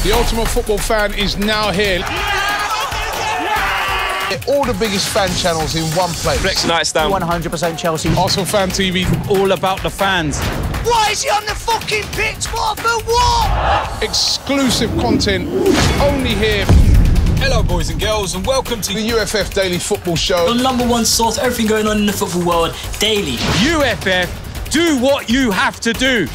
The ultimate football fan is now here. All the biggest fan channels in one place. Flex Night Stand. 100% Chelsea. Arsenal Fan TV. All about the fans. Why is he on the fucking pitch? What for what? Exclusive content only here. Hello, boys and girls, and welcome to The UFF Daily Football Show. The #1 source, everything going on in the football world, daily. UFF. Do what you have to do.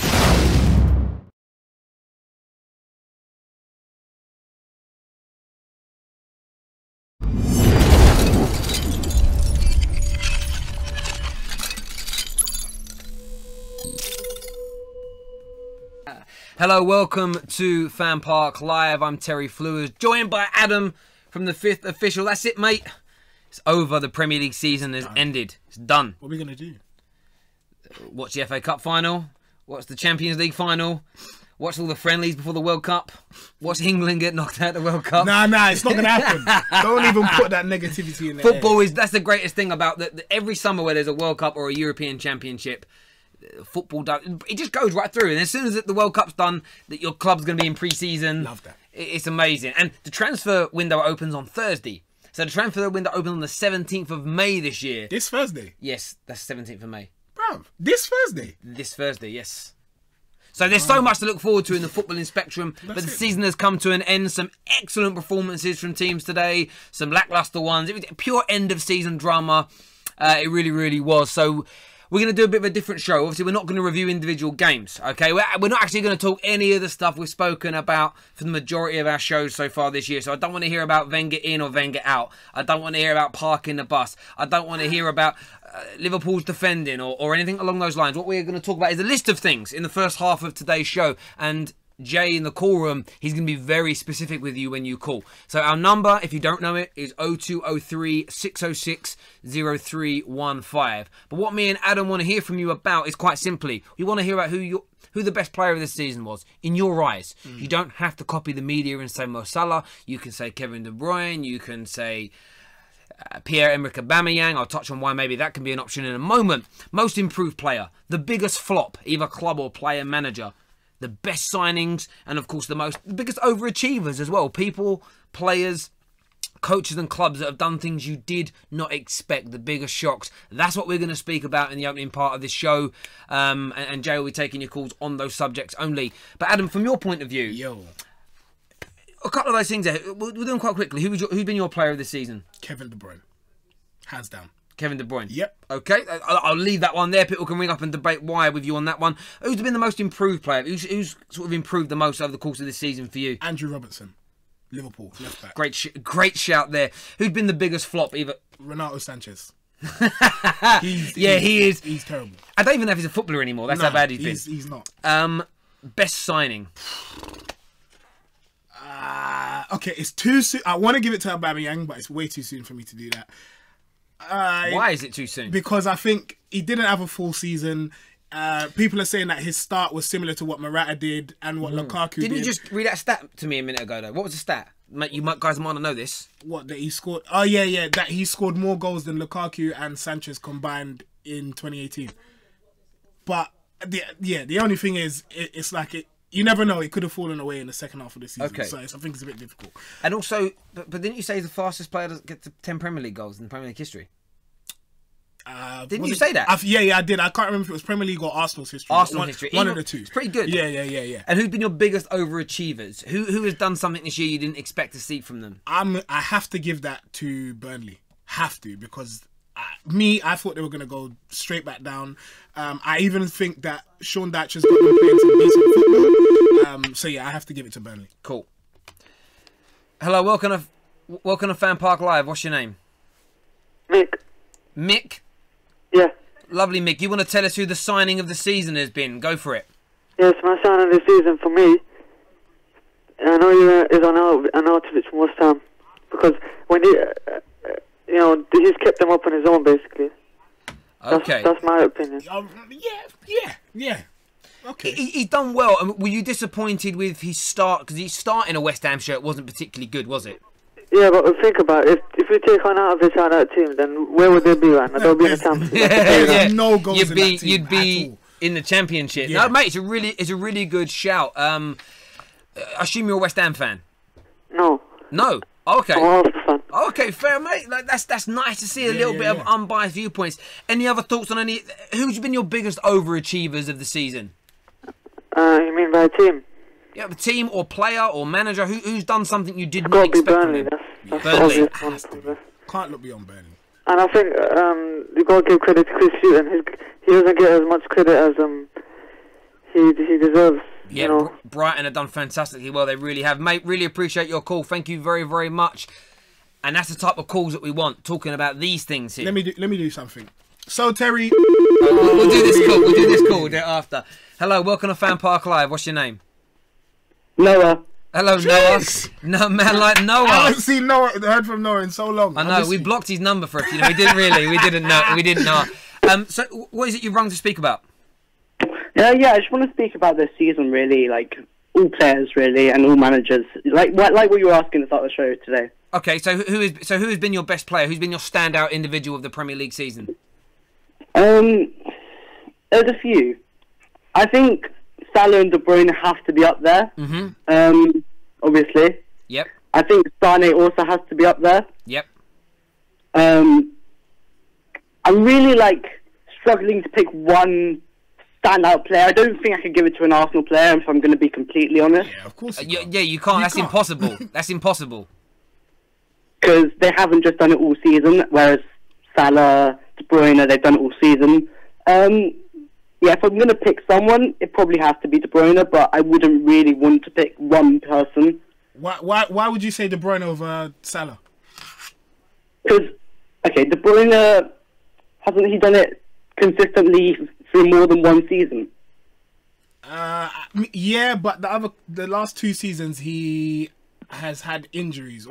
Hello, welcome to FanPark Live. I'm Terry Flewers, joined by Adam from the 5th Official. That's it, mate. It's over. The Premier League season has ended. It's done. What are we going to do? Watch the FA Cup final. Watch the Champions League final. Watch all the friendlies before the World Cup. Watch England get knocked out of the World Cup. Nah, it's not going to happen. Don't even put that negativity in there. Football that's the greatest thing about every summer where there's a World Cup or a European Championship. Football does, it just goes right through, and as soon as the World Cup's done, that your club's going to be in pre-season. Love that. It's amazing. And the transfer window opens on Thursday, so the transfer window opens on the 17th of May this year. This Thursday? Yes, that's 17th of May. Bruv, this Thursday? This Thursday, yes. So there's so much to look forward to in the footballing spectrum, but the season has come to an end. Some excellent performances from teams today, some lackluster ones. It was pure end of season drama. It really, really was. So we're going to do a bit of a different show. Obviously, we're not going to review individual games, okay? We're not actually going to talk any of the stuff we've spoken about for the majority of our shows so far this year. So I don't want to hear about Wenger in or Wenger out. I don't want to hear about parking the bus. I don't want to hear about Liverpool's defending or anything along those lines. What we're going to talk about is a list of things in the first half of today's show. And Jay in the call room, he's going to be very specific with you when you call. So our number, if you don't know it, is 0203 606 0315. But what me and Adam want to hear from you about is quite simply, we want to hear about who the best player of this season was, in your eyes. You don't have to copy the media and say Mo Salah. You can say Kevin De Bruyne. You can say Pierre-Emerick Aubameyang. I'll touch on why maybe that can be an option in a moment. Most improved player, the biggest flop, either club or player manager. The best signings, and of course the biggest overachievers as well. People, players, coaches and clubs that have done things you did not expect. The biggest shocks. That's what we're going to speak about in the opening part of this show. And Jay will be taking your calls on those subjects only. But Adam, from your point of view, a couple of those things there. We'll do them quite quickly. Who's been your player of the season? Kevin De Bruyne. Hands down. Kevin De Bruyne. Yep. Okay, I'll leave that one there. People can ring up and debate why with you on that one. Who's been the most improved player? Who's sort of improved the most over the course of this season for you? Andrew Robertson, Liverpool, left back. Great shout there. Who's been the biggest flop? Either Renato Sanchez. he is. He's terrible. I don't even know if he's a footballer anymore. That's how bad he's been. He's not. Best signing. Okay, it's too soon. I want to give it to Aubameyang, but it's way too soon for me to do that. Why is it too soon? Because I think he didn't have a full season. People are saying that his start was similar to what Morata did and what Lukaku did. Didn't you just read that stat to me a minute ago, though? What was the stat? Mate, guys might not know this. What, that he scored? Oh, yeah. That he scored more goals than Lukaku and Sanchez combined in 2018. But, the only thing is, it's like you never know. It could have fallen away in the second half of the season. Okay. So I think it's a bit difficult. And also, but didn't you say he's the fastest player to get to 10 Premier League goals in the Premier League history? Didn't you say that? Yeah, I did. I can't remember if it was Premier League or Arsenal's history. History. One of the two. It's pretty good. Yeah. And who's been your biggest overachievers? Who has done something this year you didn't expect to see from them? I have to give that to Burnley. Have to, because I thought they were going to go straight back down. I even think that Sean Dyche has got them playing some decent football. So yeah, I have to give it to Burnley. Cool. Hello, welcome to FanPark Live. What's your name? Mick. Mick? Yeah. Lovely, Mick. You want to tell us who the signing of the season has been? Go for it. Yes, my signing of the season for me, I know you is on Arnautovic most time, because when he's kept them up on his own basically. Okay. That's my opinion. Yeah. Okay. He's done well. I mean, were you disappointed with his start? Because his start in a West Ham shirt wasn't particularly good, was it? Yeah, but think about it. If we take Arnautovic out of that team, then where would they be right now? They'll be in the Champions League. There's no goals you'd in be, that team you'd be at all. in the Championship. Yeah. No, mate, it's a really good shout. I assume you're a West Ham fan. No. No. Okay. I'm an Arsenal fan. Okay, fair, mate. Like that's nice to see a little bit of unbiased viewpoints. Any other thoughts on any? Who's been your biggest overachievers of the season? You mean by team? Yeah, the team or player or manager who's done something you did It's not got to be expect from Burnley. him. That's Burnley. the obvious one. Can't look beyond Burnley. And I think you got to give credit to Chris Hughton. He doesn't get as much credit as he deserves. Yeah, you know? Brighton have done fantastically well. They really have. Mate, really appreciate your call. Thank you very, very much. And that's the type of calls that we want, talking about these things here. Let me do something. So, Terry... We'll do this call. We'll do this call after. Hello, welcome to FanPark Live. What's your name? Noah. Hello, Jeez. Noah. No, man like Noah. I haven't seen Noah, heard from Noah in so long. I know, we blocked his number for a few. We didn't really. We didn't know. So, what is it you've rung to speak about? Yeah, I just want to speak about this season, really, like all players, really, and all managers, like what you were asking at the start of the show today. Okay, so who has been your best player? Who's been your standout individual of the Premier League season? There's a few. I think Salah and De Bruyne have to be up there. Obviously. Yep. I think Sane also has to be up there. Yep. I'm really struggling to pick one standout player. I don't think I could give it to an Arsenal player, if I'm going to be completely honest. Yeah, of course. You can't. That's impossible. That's impossible. Because they haven't just done it all season, whereas Salah, De Bruyne, they've done it all season. If I'm going to pick someone, it probably has to be De Bruyne, but I wouldn't really want to pick one person. Why would you say De Bruyne over Salah? Because, De Bruyne, hasn't he done it consistently through more than one season? Yeah, but the last 2 seasons he has had injuries,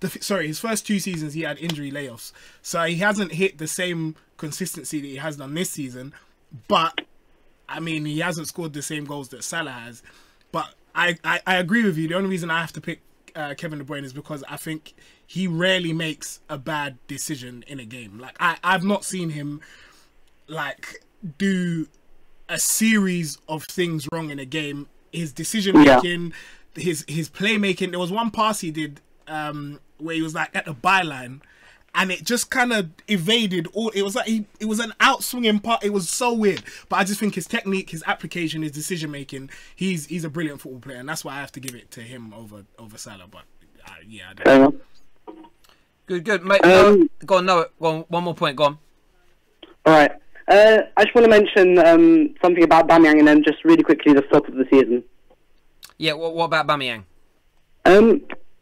his first 2 seasons he had injury layoffs, so he hasn't hit the same consistency that he has done this season. But I mean, he hasn't scored the same goals that Salah has. But I agree with you. The only reason I have to pick Kevin De Bruyne is because I think he rarely makes a bad decision in a game. Like I've not seen him do a series of things wrong in a game. His decision making, his playmaking. There was one pass he did where he was at the byline, and it just kind of evaded all. It was it was an outswinging part. It was so weird. But I just think his technique, his application, his decision making. He's a brilliant football player, and that's why I have to give it to him over Salah. But I don't know. Good, mate. Go on, Noah. Go on. One more point. Go on. All right. I just want to mention something about Aubameyang, and then just really quickly the flop of the season. Yeah. What about Aubameyang?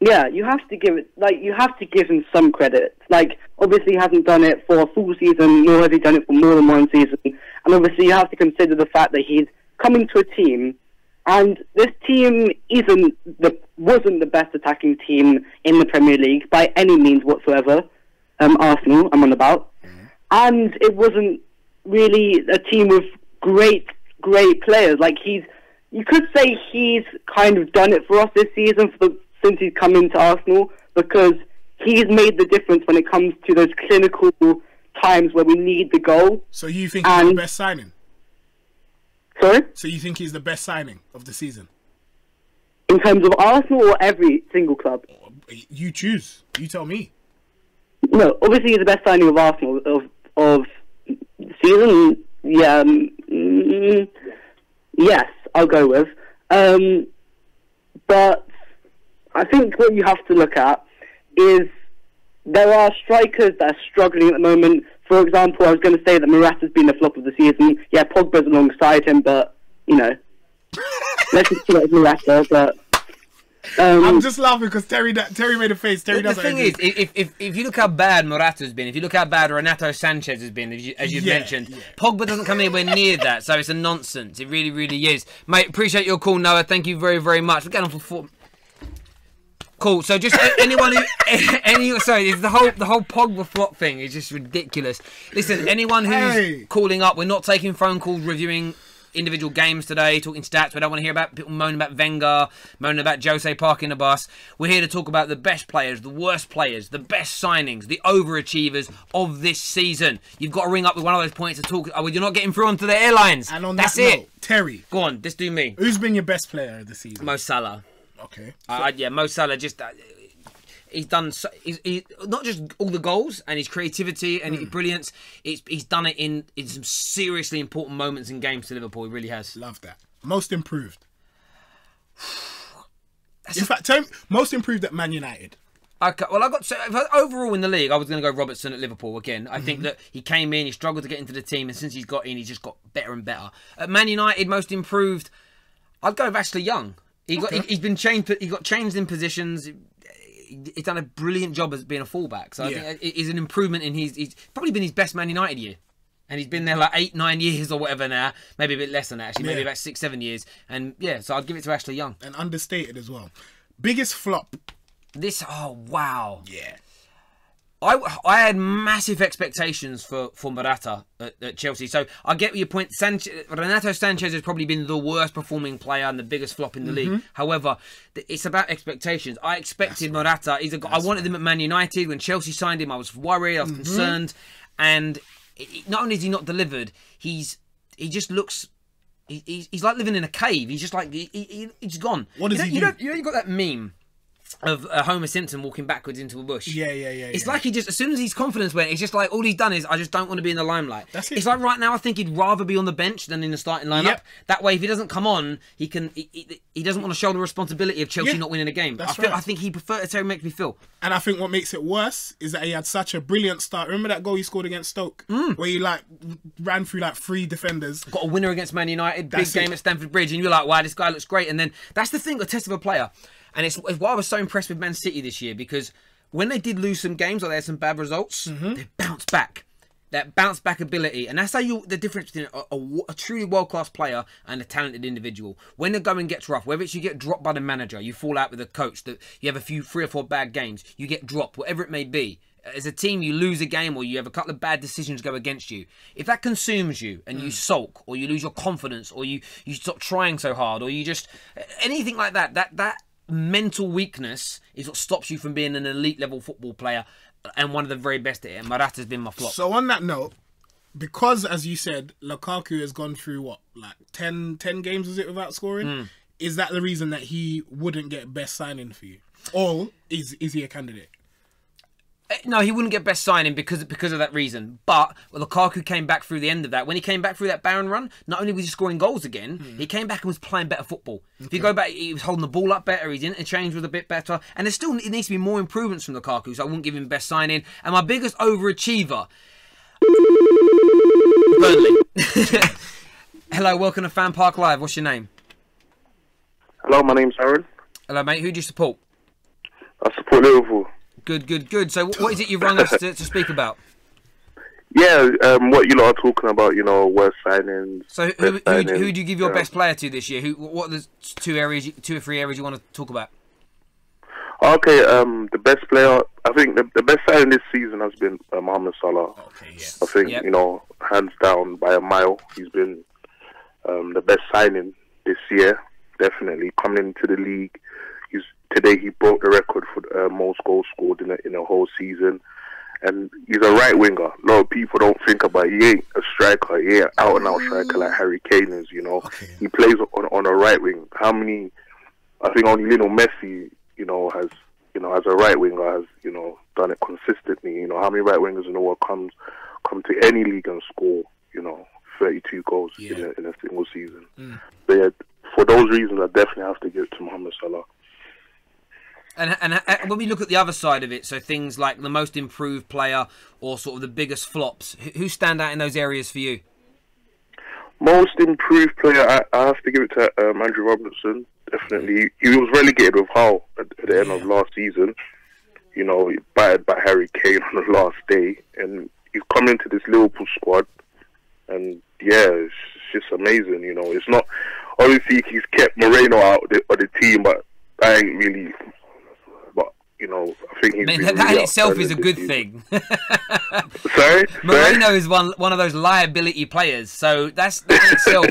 Yeah, you have to give it, you have to give him some credit. Obviously he hasn't done it for a full season, nor has he done it for more than one season. And obviously you have to consider the fact that he's coming to a team, and this team wasn't the best attacking team in the Premier League by any means whatsoever. Arsenal, I'm on about. And it wasn't really a team with great players. You could say he's kind of done it for us this season since he's come into Arsenal, because he's made the difference when it comes to those clinical times where we need the goal. So you think he's the best signing? Sorry? So you think he's the best signing of the season? In terms of Arsenal or every single club? You choose. You tell me. No, obviously he's the best signing of Arsenal of the season. Yeah, yes, I'll go with. But I think what you have to look at is there are strikers that are struggling at the moment. For example, I was going to say that Morata's been the flop of the season. Yeah, Pogba's alongside him, but, let's just put it as Morata. But I'm just laughing because Terry made a face. Terry doesn't. The thing is, if you look how bad Morata's been, if you look how bad Renato Sanchez has been, as you've mentioned, Pogba doesn't come anywhere near that, so it's a nonsense. It really, really is. Mate, appreciate your call, Noah. Thank you very, very much. We're getting on for 4... Cool. So just anyone who, sorry, the whole Pogba flop thing is just ridiculous. Listen, anyone who's calling up, we're not taking phone calls reviewing individual games today, talking stats. We don't want to hear about people moaning about Wenger, moaning about Jose parking the bus. We're here to talk about the best players, the worst players, the best signings, the overachievers of this season. You've got to ring up with one of those points to talk. Oh, you're not getting through onto the airlines. And on That's that it. note, Terry, Go on, just do me. who's been your best player of the season? Mo Salah. Okay. Yeah, Mo Salah just... he's done he not just all the goals and his creativity and his brilliance. He's done it in some seriously important moments in games to Liverpool. He really has. Love that. Most improved. In fact, tell me, most improved at Man United. Okay, well, overall in the league, I was going to go Robertson at Liverpool again. I think that he came in, he struggled to get into the team, and since he's got in, he's just got better and better. At Man United, most improved, I'd go with Ashley Young. He's been changed. He got changed in positions. He's done a brilliant job as being a fullback. So I think it's an improvement in he's probably been his best Man United year. And he's been there like 8-9 years or whatever now. Maybe a bit less than that, actually. Maybe about 6-7 years. And yeah, so I'd give it to Ashley Young. And understated as well. Biggest flop. Oh, wow. Yeah. I had massive expectations for Morata at Chelsea. So I get your point. Renato Sanchez has probably been the worst performing player and the biggest flop in the league. However, it's about expectations. I expected Morata. I wanted him at Man United. When Chelsea signed him, I was worried. I was concerned. And not only has he not delivered, he just looks... He's like living in a cave. He's just like... He's gone. What does he do? You got that meme of Homer Simpson walking backwards into a bush. Yeah. It's like he just, as soon as his confidence went, it's just like all he's done is, I just don't want to be in the limelight. That's it. It's like right now, I think he'd rather be on the bench than in the starting lineup. Yep. That way, if he doesn't come on, he doesn't want to shoulder the responsibility of Chelsea not winning a game. That's right. I think he preferred to make me feel. And I think what makes it worse is that he had such a brilliant start. Remember that goal he scored against Stoke? Where he ran through 3 defenders. Got a winner against Man United, big game at Stamford Bridge, and you're like, wow, this guy looks great. And then that's the thing, a test of a player. And it's why I was so impressed with Man City this year, because when they did lose some games or they had some bad results, they bounced back. That bounce back ability. And that's how the difference between a truly world-class player and a talented individual. When the going gets rough, whether it's you get dropped by the manager, you fall out with the coach, that you have 3 or 4 bad games, you get dropped, whatever it may be. As a team, you lose a game or you have a couple of bad decisions go against you. If that consumes you and you sulk or you lose your confidence or you stop trying so hard or you just... Anything like that mental weakness is what stops you from being an elite level football player and one of the very best at it. And Morata's been my flop. So on that note, because as you said, Lukaku has gone through 10 games, was it, without scoring? Is that the reason that he wouldn't get best signing for you? Or is he a candidate? No, he wouldn't get best signing because of that reason. But Lukaku came back through the end of that. When he came back through that Bayern run, not only was he scoring goals again, he came back and was playing better football. Okay. If you go back, he was holding the ball up better, his interchange was a bit better. And it needs to be more improvements from Lukaku, so I wouldn't give him best signing. And my biggest overachiever, Burnley. Hello, welcome to FanPark Live. What's your name? Hello, my name's Aaron. Hello, mate. Who do you support? I support Liverpool. Good. So what is it you've rung us to speak about? Yeah, what you lot are talking about, worst signings. So who do you give your best player to this year? What are the 2 or 3 areas you want to talk about? Okay, the best player, I think the best signing this season has been Mohamed Salah. Okay, yes. I think, hands down by a mile, he's been the best signing this year, definitely. Coming into the league, today he broke the record for most goals scored in a whole season. And he's a right winger. A lot of people don't think about it. He ain't a striker. He ain't out and out striker like Harry Kane is, Okay. He plays on a right wing. I think only Lionel Messi, has, as a right winger has, done it consistently. How many right wingers in the world come to any league and score, 32 goals in a single season. So yeah, for those reasons, I definitely have to give it to Mohamed Salah. And when we look at the other side of it, so things like the most improved player or sort of the biggest flops, who stand out in those areas for you? Most improved player, I have to give it to Andrew Robertson. Definitely, he was relegated with Hull at the end of last season. Battered by Harry Kane on the last day, and he's come into this Liverpool squad, and it's just amazing. It's not obviously he's kept Moreno out of the team, but I ain't really. I think he's that in itself is a good thing. Sorry? Moreno is one of those liability players, so that's in itself.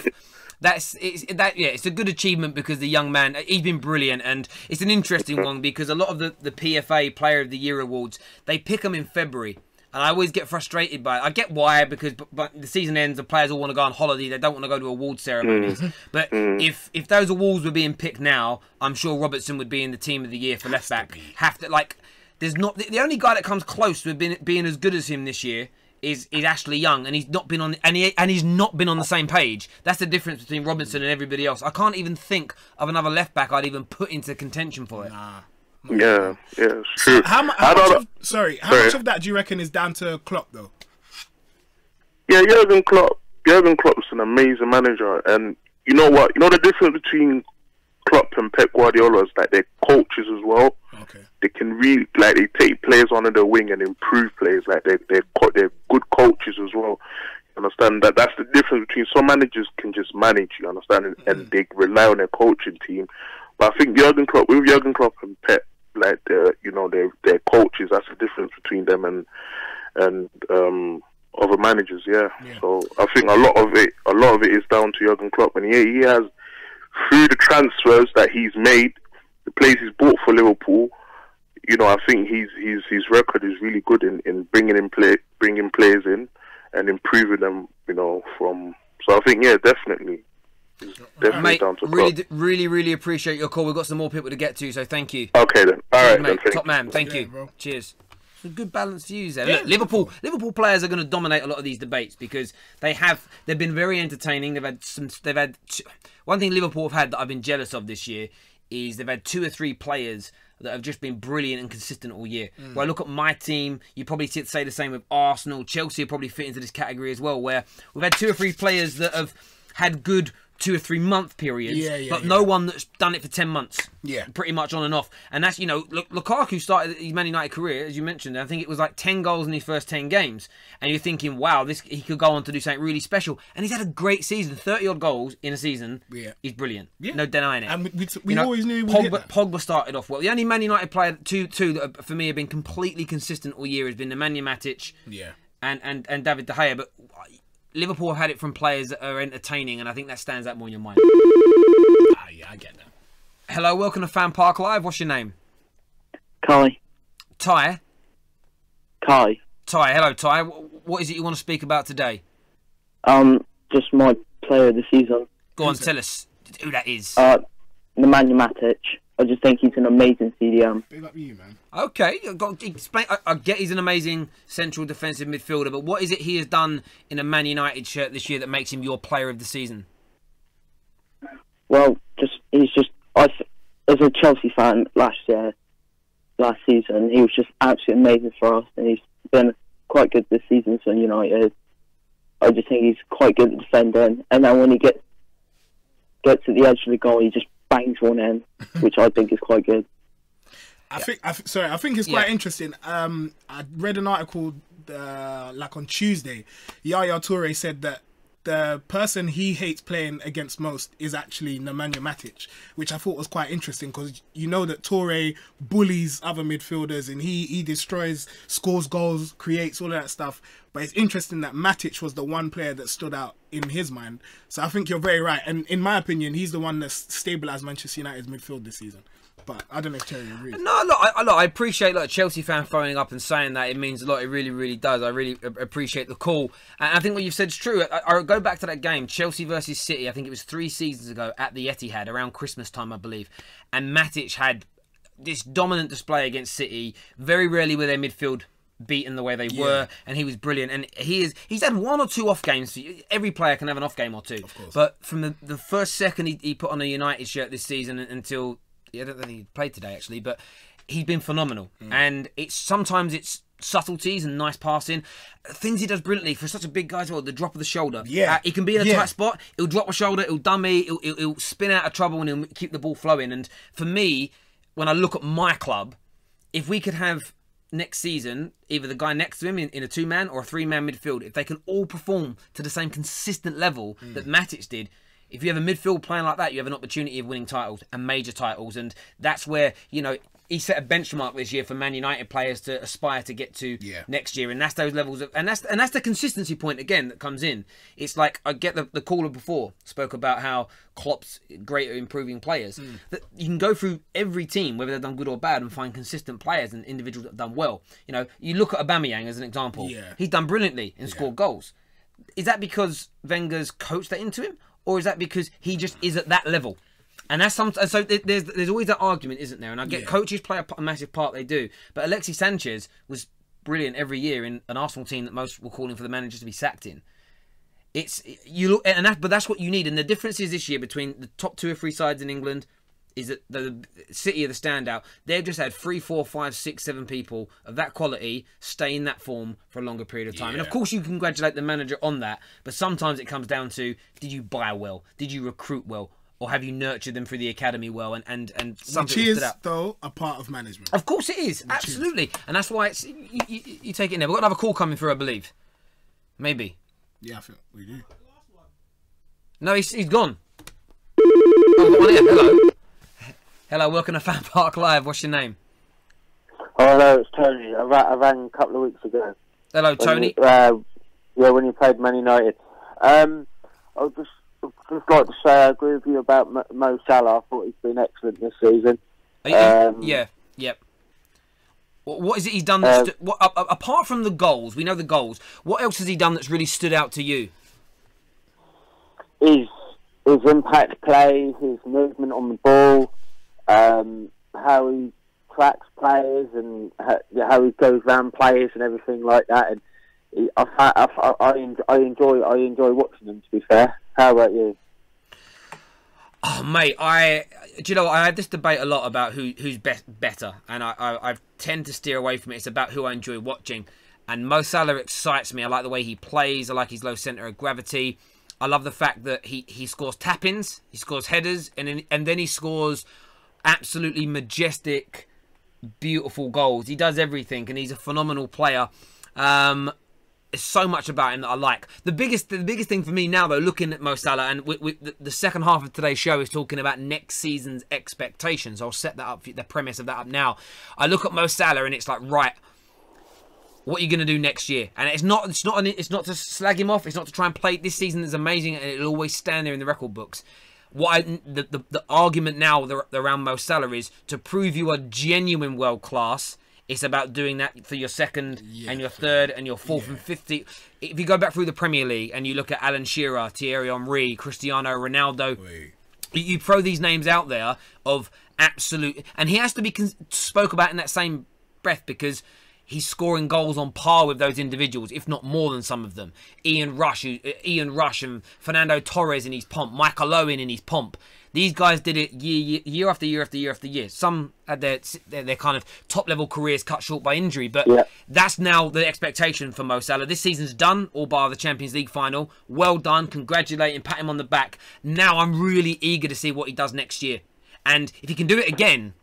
It's a good achievement because the young man, he's been brilliant, and it's an interesting one because a lot of the PFA Player of the Year awards, they pick them in February. And I always get frustrated by it. I get why, because but the season ends, the players all want to go on holiday. They don't want to go to award ceremonies. But if those awards were being picked now, I'm sure Robertson would be in the team of the year for left back. There's not the only guy that comes close to being as good as him this year is Ashley Young, and he's not been on he's not been on the same page. That's the difference between Robinson and everybody else. I can't even think of another left back I'd even put into contention for it. Yeah, it's true. How much of that do you reckon is down to Klopp, though? Yeah, Jurgen Klopp's an amazing manager, and you know what? You know the difference between Klopp and Pep Guardiola is like they're coaches as well. Okay. They can really they take players under their wing and improve players. Like they're good coaches as well. You understand that? That's the difference between some managers can just manage. You understand, and they rely on their coaching team. But I think Jurgen Klopp and Pep, like they're coaches. That's the difference between them and other managers. Yeah. So I think a lot of it is down to Jurgen Klopp, and he has, through the transfers that he's made, the players he's bought for Liverpool. You know, I think his record is really good in bringing players in and improving them. You know, so I think definitely. Mate, down to really appreciate your call. We've got some more people to get to, so thank you. Okay then. All right, mate. then, Top man. Thank you. Bro. Cheers. It's a good balanced views there. Look, Liverpool players are going to dominate a lot of these debates because they've been very entertaining. One thing Liverpool have had that I've been jealous of this year is they've had 2 or 3 players that have just been brilliant and consistent all year. When I look at my team, you probably say the same with Arsenal. Chelsea will probably fit into this category as well, where we've had 2 or 3 players that have had good 2 or 3 month periods, but no one that's done it for 10 months. Yeah, pretty much on and off. And that's, Lukaku started his Man United career, as you mentioned. I think it was like 10 goals in his first 10 games, and you're thinking, wow, he could go on to do something really special. And he's had a great season, 30 odd goals in a season. Yeah, he's brilliant. Yeah. No denying it. And we always knew Pogba started off well. The only Man United player, two that for me have been completely consistent all year has been Nemanja Matic. Yeah, and David De Gea, but Liverpool have had it from players that are entertaining, and I think that stands out more in your mind. Yeah, I get that. Hello, welcome to FanPark Live. What's your name? Kai. Ty? Kai. Ty, hello Ty. What is it you want to speak about today? Just my player of the season. Go on, tell us who that is. Nemanja Matic. I just think he's an amazing CDM. Big up you, man. Okay, explain. I get he's an amazing central defensive midfielder, but what is it he has done in a Man United shirt this year that makes him your player of the season? Well, as a Chelsea fan last season, he was just absolutely amazing for us, and he's been quite good this season for United. I just think he's quite good at defending, and then when he gets to the edge of the goal, he just bangs one in, which I think is quite good. I think it's quite interesting. I read an article on Tuesday. Yaya Toure said that the person he hates playing against most is actually Nemanja Matic, which I thought was quite interesting because you know that Toure bullies other midfielders and he destroys, scores goals, creates all of that stuff. But it's interesting that Matic was the one player that stood out in his mind. So I think you're very right. And in my opinion, he's the one that's stabilised Manchester United's midfield this season. But I don't know if Terry agrees. No, look, I appreciate a Chelsea fan phoning up and saying that. It means a lot. It really, really does. I really appreciate the call. And I think what you've said is true. I go back to that game, Chelsea versus City. I think it was 3 seasons ago at the Etihad, around Christmas time, I believe. And Matic had this dominant display against City. Very rarely were their midfield beaten the way they were, and he was brilliant. And he's had 1 or 2 off games. Every player can have an off game or 2. Of course. But from the first second he put on a United shirt this season until... I don't think he played today actually, but he's been phenomenal. And sometimes it's subtleties and nice passing, things he does brilliantly for such a big guy as well. The drop of the shoulder. Yeah, he can be in a tight spot. He'll drop a shoulder. He'll dummy. He'll spin out of trouble and he'll keep the ball flowing. And for me, when I look at my club, if we could have next season either the guy next to him in a 2-man or a 3-man midfield, if they can all perform to the same consistent level that Matic did, If you have a midfield playing like that, you have an opportunity of winning titles and major titles. And that's where, you know, he set a benchmark this year for Man United players to aspire to get to next year. And that's those levels of, and that's the consistency point again that comes in. It's like, I get the caller before spoke about how Klopp's great at improving players. That you can go through every team, whether they've done good or bad, and find consistent players and individuals that have done well. You know, you look at Aubameyang as an example. He's done brilliantly and scored goals. Is that because Wenger's coached that into him? Or is that because he just is at that level? And that's so there's always that argument, isn't there? And I get coaches play a massive part, they do. But Alexis Sanchez was brilliant every year in an Arsenal team that most were calling for the manager to be sacked in. But that's what you need. And the difference is this year between the top 2 or 3 sides in England is that the City are the standout. They've just had 3, 4, 5, 6, 7 people of that quality stay in that form for a longer period of time. And of course you congratulate the manager on that, but sometimes it comes down to, did you buy well? Did you recruit well? Or have you nurtured them through the academy well? And something which is, though, a part of management. Of course it is. Absolutely. And that's why it's you take it in there. We've got another call coming through, I believe. Maybe. Yeah, I think we do. No, he's gone. Oh, hello. Hello, welcome to FanPark Live. What's your name? Oh, hello, it's Tony. I rang a couple of weeks ago. Hello, Tony. When you played Man United. I would just like to say I agree with you about Mo Salah. I thought he's been excellent this season. Yep. What is it he's done? Apart from the goals, we know the goals. What else has he done that's really stood out to you? His impact play, his movement on the ball, how he tracks players and how he goes round players and everything like that. And I enjoy watching them. To be fair, how about you? Oh, mate, I had this debate a lot about who's better, and I tend to steer away from it. It's about who I enjoy watching, and Mo Salah excites me. I like the way he plays. I like his low centre of gravity. I love the fact that he scores tap-ins, he scores headers, and then he scores absolutely majestic, beautiful goals. He does everything, and he's a phenomenal player. There's so much about him that I like. The biggest thing for me now, though, looking at Mo Salah, and the second half of today's show is talking about next season's expectations. I'll set that up, the premise of that up now. I look at Mo Salah, and it's like, right, what are you going to do next year? And it's not to slag him off. It's not to try and play. This season is amazing, and it'll always stand there in the record books. The argument now around Mo Salah is to prove you are genuine world class. It's about doing that for your second and your third and your fourth and fifth. If you go back through the Premier League and you look at Alan Shearer, Thierry Henry, Cristiano Ronaldo, you throw these names out there of absolute, and he has to be spoke about in that same breath because he's scoring goals on par with those individuals, if not more than some of them. Ian Rush and Fernando Torres in his pomp, Michael Owen in his pomp. These guys did it year after year after year after year. Some had their kind of top-level careers cut short by injury, but that's now the expectation for Mo Salah. This season's done, all bar the Champions League final. Well done, congratulate him, pat him on the back. Now I'm really eager to see what he does next year. And if he can do it again,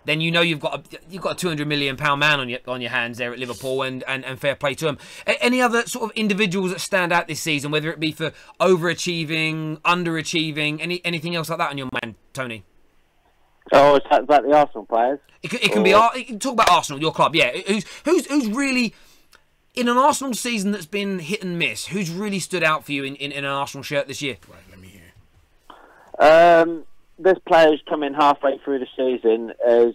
then you know you've got a £200 million man on your hands there at Liverpool, and fair play to him. Any other sort of individuals that stand out this season, whether it be for overachieving, underachieving, anything else like that on your mind, Tony? Oh, is that about the Arsenal players? It can be. You can talk about Arsenal, your club. Yeah, who's really in an Arsenal season that's been hit and miss? Who's really stood out for you in an Arsenal shirt this year? Right, let me hear. There's players coming halfway through the season as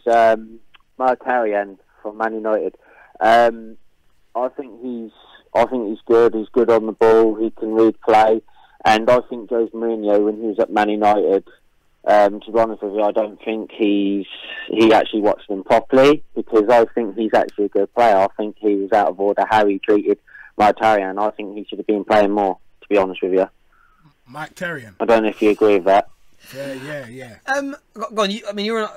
Marketability from Man United. I think he's good. He's good on the ball. He can read play, and I think Jose Mourinho, when he was at Man United, to be honest with you, I don't think he actually watched him properly, because I think he's actually a good player. I think he was out of order how he treated Marketability, and I think he should have been playing more, to be honest with you. Marketability. I don't know if you agree with that. Yeah. Go on. You're.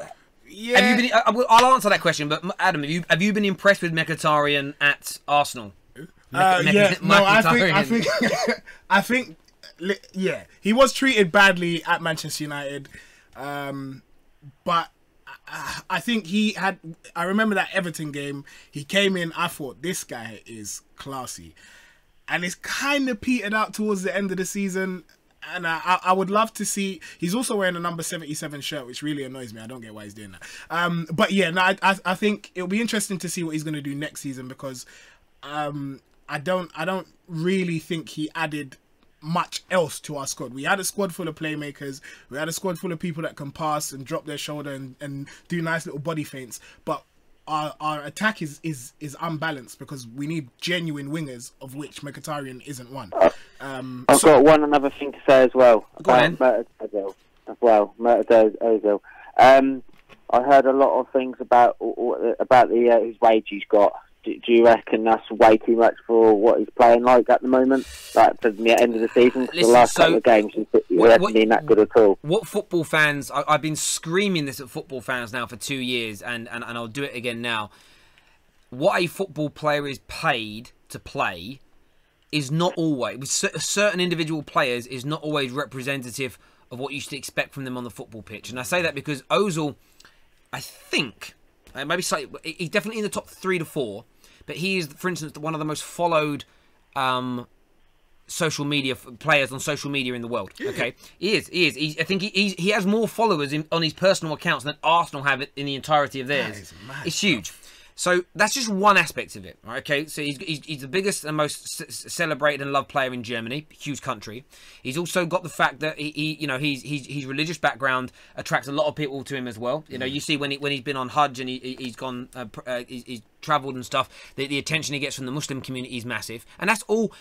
Yeah. Have you been? I'll answer that question. But Adam, have you been impressed with Mkhitaryan at Arsenal? I think, he was treated badly at Manchester United, but I think he had. I remember that Everton game. He came in. I thought, this guy is classy, and it's kind of petered out towards the end of the season. And I would love to see. He's also wearing a number 77 shirt, which really annoys me. I don't get why he's doing that. But yeah, no, I think it'll be interesting to see what he's going to do next season, because I don't really think he added much else to our squad. We had a squad full of playmakers. We had a squad full of people that can pass and drop their shoulder and do nice little body feints. But our attack is unbalanced, because we need genuine wingers, of which Mkhitaryan isn't one. I've got one another thing to say as well. Go on. Murtado Ozil. I heard a lot of things about the his wage he's got. Do you reckon that's way too much for what he's playing like at the moment? Like to the end of the season? Listen, the last couple of games, he hasn't been that good at all. What football fans... I've been screaming this at football fans now for 2 years, and I'll do it again now. What a football player is paid to play is not always... With certain individual players is not always representative of what you should expect from them on the football pitch. And I say that because Ozil, I think... maybe slightly... He's definitely in the top 3 to 4... But he is, for instance, one of the most followed social media players on social media in the world. Okay, he is. I think he has more followers on his personal accounts than Arsenal have in the entirety of theirs. It's huge. So that's just one aspect of it. Right? Okay, so he's the biggest and most celebrated and loved player in Germany, huge country. He's also got the fact that his religious background attracts a lot of people to him as well. You know, you see when he's been on Hajj and he's gone, he's travelled and stuff. The attention he gets from the Muslim community is massive, and that's all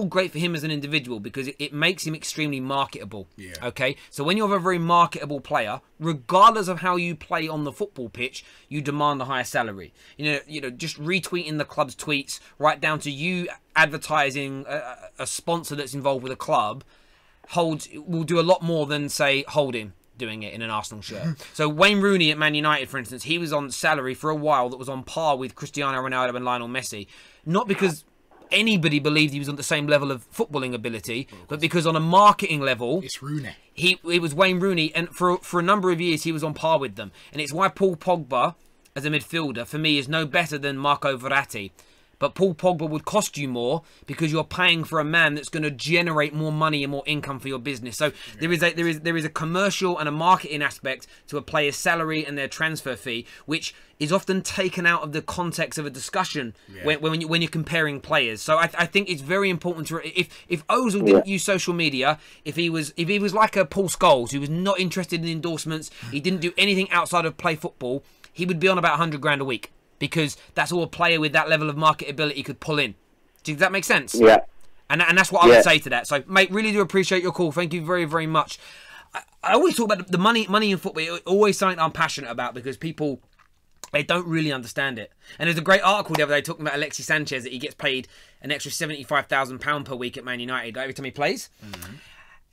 great for him as an individual, because it makes him extremely marketable. Yeah. Okay, so when you're a very marketable player, regardless of how you play on the football pitch, you demand a higher salary. You know, just retweeting the club's tweets, right down to you advertising a sponsor that's involved with a club, will do a lot more than, say, Holding doing it in an Arsenal shirt. So Wayne Rooney at Man United, for instance, he was on salary for a while that was on par with Cristiano Ronaldo and Lionel Messi, not because anybody believed he was on the same level of footballing ability, but because on a marketing level, it's Rooney. It was Wayne Rooney, and for a number of years he was on par with them. And it's why Paul Pogba, as a midfielder, for me, is no better than Marco Verratti. But Paul Pogba would cost you more because you're paying for a man that's going to generate more money and more income for your business. So there is a commercial and a marketing aspect to a player's salary and their transfer fee, which is often taken out of the context of a discussion when you're comparing players. So I think it's very important to, if Ozil didn't use social media, if he was like a Paul Scholes, who was not interested in endorsements, he didn't do anything outside of play football, he would be on about 100 grand a week. Because that's all a player with that level of marketability could pull in. Does that make sense? Yeah. And that's what I would say to that. So, mate, really do appreciate your call. Thank you very, very much. I always talk about the money in football. It's always something I'm passionate about, because people, they don't really understand it. And there's a great article the other day talking about Alexis Sanchez, that he gets paid an extra £75,000 per week at Man United every time he plays. Mm-hmm.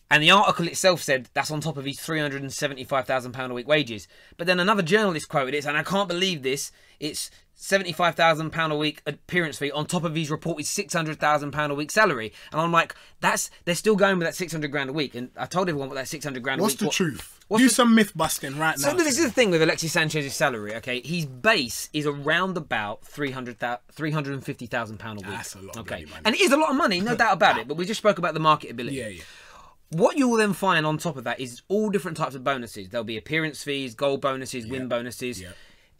And the article itself said that's on top of his £375,000 a week wages. But then another journalist quoted it, and I can't believe this, it's £75,000 a week appearance fee on top of his reported £600,000 a week salary. And I'm like, they're still going with that 600 grand a week. And I told everyone what that 600 grand a week. What's the truth? Do some myth busting right now. So this is the thing with Alexis Sanchez's salary, okay? His base is around about £350,000 a week. That's a lot of money. And it is a lot of money, no doubt about it. But we just spoke about the marketability. Yeah, yeah. What you will then find on top of that is all different types of bonuses. There'll be appearance fees, goal bonuses, win bonuses,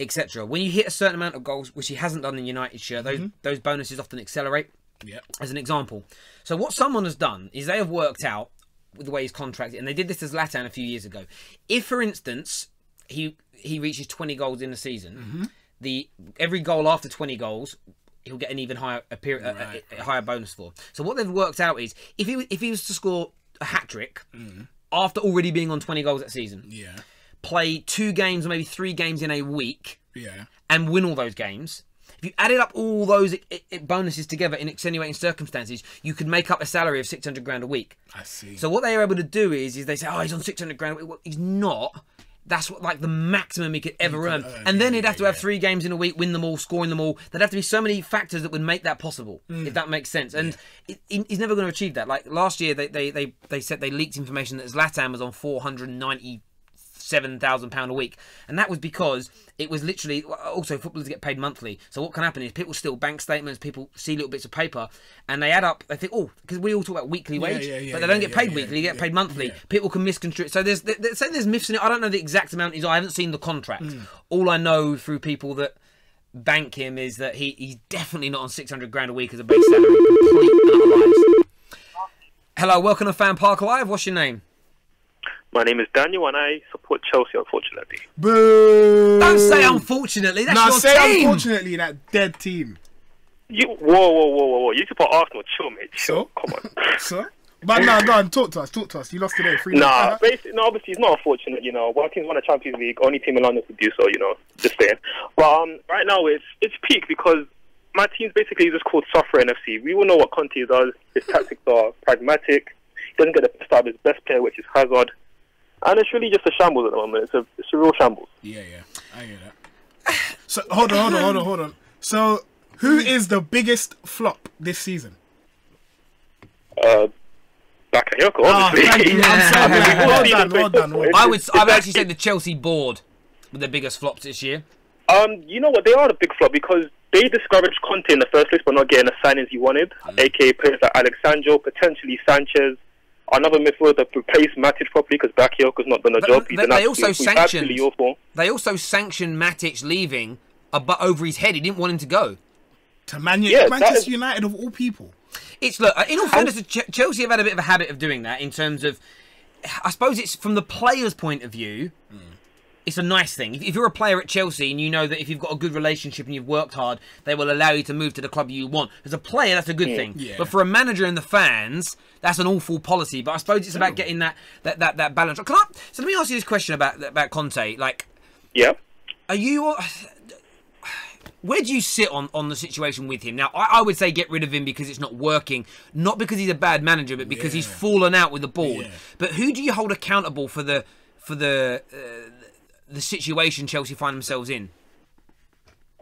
etc. When you hit a certain amount of goals, which he hasn't done in United share, those bonuses often accelerate. As an example. So what someone has done is they have worked out with the way he's contracted, and they did this as Zlatan a few years ago. If, for instance, he reaches 20 goals in a season, every goal after 20 goals, he'll get an even higher higher bonus for. So what they've worked out is if he was to score a hat-trick after already being on 20 goals that season, play 2 games or maybe 3 games in a week, and win all those games, if you added up all those bonuses together in extenuating circumstances, you could make up a salary of 600 grand a week. I see. So what they are able to do is they say, oh, he's on 600 grand a week. Well, he's not. That's what, like, the maximum he could ever earn. And then he'd have to have 3 games in a week, win them all, scoring them all. There'd have to be so many factors that would make that possible, if that makes sense. And he's never going to achieve that. Like, last year, they said they leaked information that Zlatan was on 490 £7,000 a week, and that was because it was literally also footballers get paid monthly. So what can happen is people steal bank statements, people see little bits of paper, and they add up. They think, oh, because we all talk about weekly wage, but they don't get paid weekly; they get paid monthly. People can misconstrue. So there's myths in it. I don't know the exact amount. I haven't seen the contract. All I know through people that bank him is that he's definitely not on 600 grand a week as a base salary. Complete and utter lies. Hello, welcome to FanPark Live. What's your name? My name is Daniel, and I support Chelsea, unfortunately. Boo! Don't say unfortunately. That's your say team. Unfortunately, that dead team. Whoa! You support Arsenal, chill, mate. Chill. Come on. So? But no, go on, talk to us. You lost today. Obviously it's not unfortunate, you know. One team's won a Champions League, only team in London to do so, you know, just saying. But right now it's peak because my team's basically just called Suffer NFC. We all know what Conte does. His tactics are pragmatic. He doesn't get the best out of his best player, which is Hazard. And it's really just a shambles at the moment. It's a real shambles. Yeah, I hear that. So hold on. So who is the biggest flop this season? Bakayoko, obviously. Thank you. I'm so glad. Well done. I would actually say the Chelsea board were the biggest flops this year. You know what? They are the big flop because they discouraged Conte in the first place by not getting the signings he wanted, aka players like Alexis Sanchez, potentially Sanchez, another midfielder that replaced Matic properly because Bakayoko's not done a job. They also sanctioned Matic leaving over his head. He didn't want him to go to Manchester United of all people. It's look. In all fairness, Chelsea have had a bit of a habit of doing that in terms of, I suppose it's from the player's point of view. It's a nice thing. If you're a player at Chelsea and you know that if you've got a good relationship and you've worked hard, they will allow you to move to the club you want. As a player, that's a good thing. Yeah. But for a manager and the fans, that's an awful policy. But I suppose it's about getting that balance. So let me ask you this question about Conte. Like, are you? Where do you sit on the situation with him? Now, I would say get rid of him because it's not working. Not because he's a bad manager, but because he's fallen out with the board. But who do you hold accountable for the situation Chelsea find themselves in?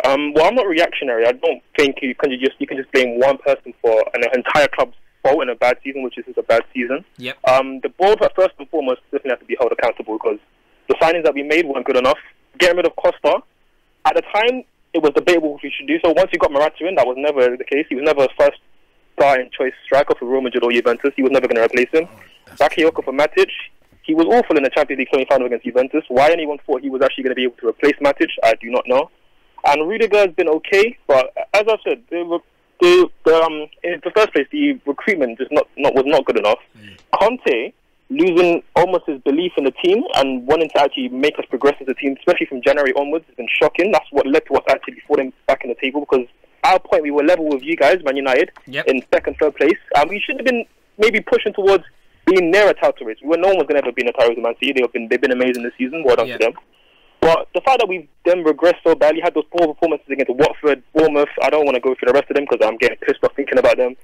Well, I'm not reactionary. I don't think you can just blame one person for an entire club's fault in a bad season, which is a bad season. Yep. The board, first and foremost, definitely have to be held accountable because the signings that we made weren't good enough. Getting rid of Costa, at the time, it was debatable if we should do so. Once you got Morata in, that was never the case. He was never a first starting choice striker for Real Madrid or Juventus. He was never going to replace him. Bakayoko for Matic. He was awful in the Champions League semi-final against Juventus. Why anyone thought he was actually going to be able to replace Matic, I do not know. And Rudiger has been okay, but as I've said, in the first place, the recruitment was not good enough. Conte losing almost his belief in the team and wanting to actually make us progress as a team, especially from January onwards, has been shocking. That's what led to us actually falling back in the table because at our point we were level with you guys, Man United, in second, third place, and we should have been maybe pushing towards being near a title race. No one was going to ever be in a title race with Man City. They've been amazing this season. Well done to them. But the fact that we've then regressed so badly, had those poor performances against Watford, Bournemouth, I don't want to go through the rest of them because I'm getting pissed off thinking about them.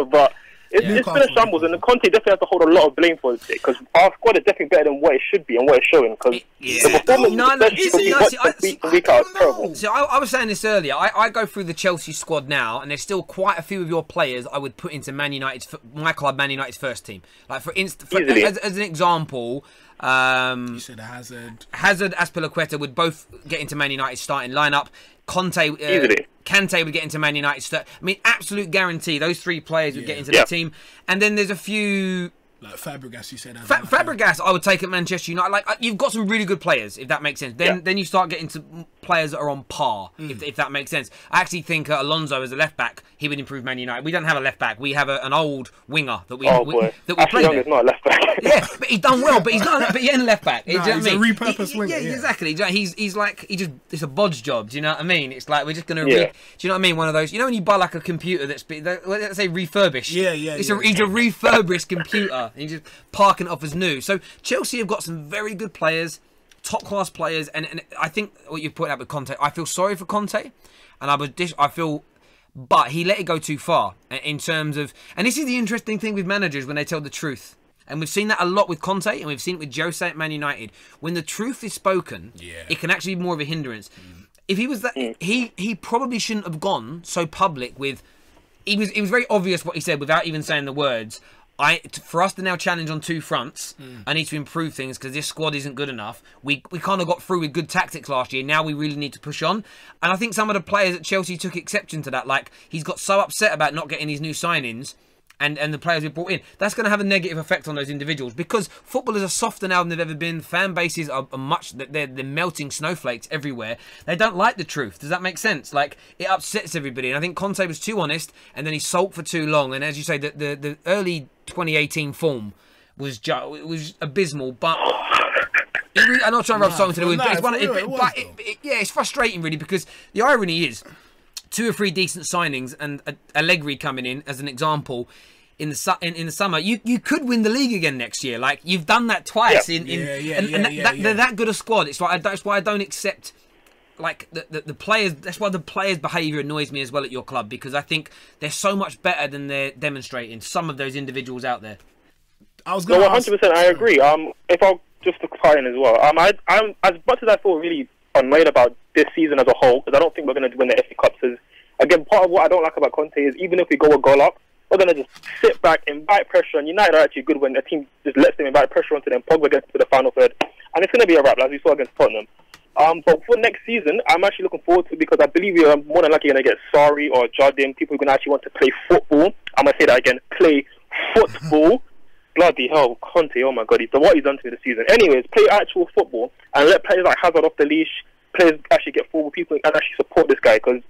But it's been a shambles, and the Conte definitely has to hold a lot of blame for it because our squad is definitely better than what it should be and what it's showing. Because the performance week out is terrible. So I was saying this earlier. I go through the Chelsea squad now, and there's still quite a few of your players I would put into Man United's first team. Like for instance, as an example. You said Hazard, Azpilicueta would both get into Man United's starting lineup. Kante would get into Man United's I mean, absolute guarantee. Those three players would get into the team. And then there's a few... Like Fabregas, you said. Fabregas, I would take at Manchester United. Like you've got some really good players, if that makes sense. Then you start getting to players that are on par, if that makes sense. I actually think Alonso as a left back, he would improve Man United. We don't have a left back. We have an old winger that we play. Young is not a left back. Yeah, but he's done well. But he's not. But he ain't a left back. He's a repurposed winger. Yeah, exactly. He's like it's a bodge job. Do you know what I mean? It's like we're just gonna. Do you know what I mean? One of those. You know when you buy like a computer that's let's say refurbished. He's a refurbished computer. He's just parking it off as new. So Chelsea have got some very good players, top class players, and I think what you've pointed out with Conte, I feel sorry for Conte, and but he let it go too far in terms of, and this is the interesting thing with managers when they tell the truth. And we've seen that a lot with Conte, and we've seen it with Jose at Man United. When the truth is spoken, it can actually be more of a hindrance. If he was that, he probably shouldn't have gone so public with. It was very obvious what he said without even saying the words. For us to now challenge on two fronts, I need to improve things because this squad isn't good enough. We kind of got through with good tactics last year. Now we really need to push on. And I think some of the players at Chelsea took exception to that. Like, he's got so upset about not getting these new signings and the players we brought in. That's going to have a negative effect on those individuals because footballers are softer now than they've ever been. Fan bases are they're melting snowflakes everywhere. They don't like the truth. Does that make sense? Like, it upsets everybody. And I think Conte was too honest and then he sulked for too long. And as you say, the early 2018 form was abysmal, but I'm not trying to rub salt into the wound, but it's frustrating really because the irony is 2 or 3 decent signings and Allegri coming in as an example in the summer, you could win the league again next year. Like, you've done that twice they're that good a squad. It's like that's why I don't accept like the players. That's why the players' behaviour annoys me as well at your club because I think they're so much better than they're demonstrating. Some of those individuals out there. I was going to 100%. I agree. If I'll just to tie in as well. I'm as much as I feel really annoyed about this season as a whole because I don't think we're going to win the FA Cups. Again, part of what I don't like about Conte is even if we go a goal up, we're going to just sit back, invite pressure, and United are actually good when a team just lets them invite pressure onto them. Pogba gets to the final third, and it's going to be a wrap, as we saw against Tottenham. But for next season, I'm actually looking forward to it because I believe we are more than likely going to get Sarri or Jardim, people who are going to actually want to play football. I'm going to say that again, play football. Bloody hell, Conte, oh my God, what he's done to me this season. Anyways, play actual football and let players like Hazard off the leash, players actually get forward, people and actually support this guy because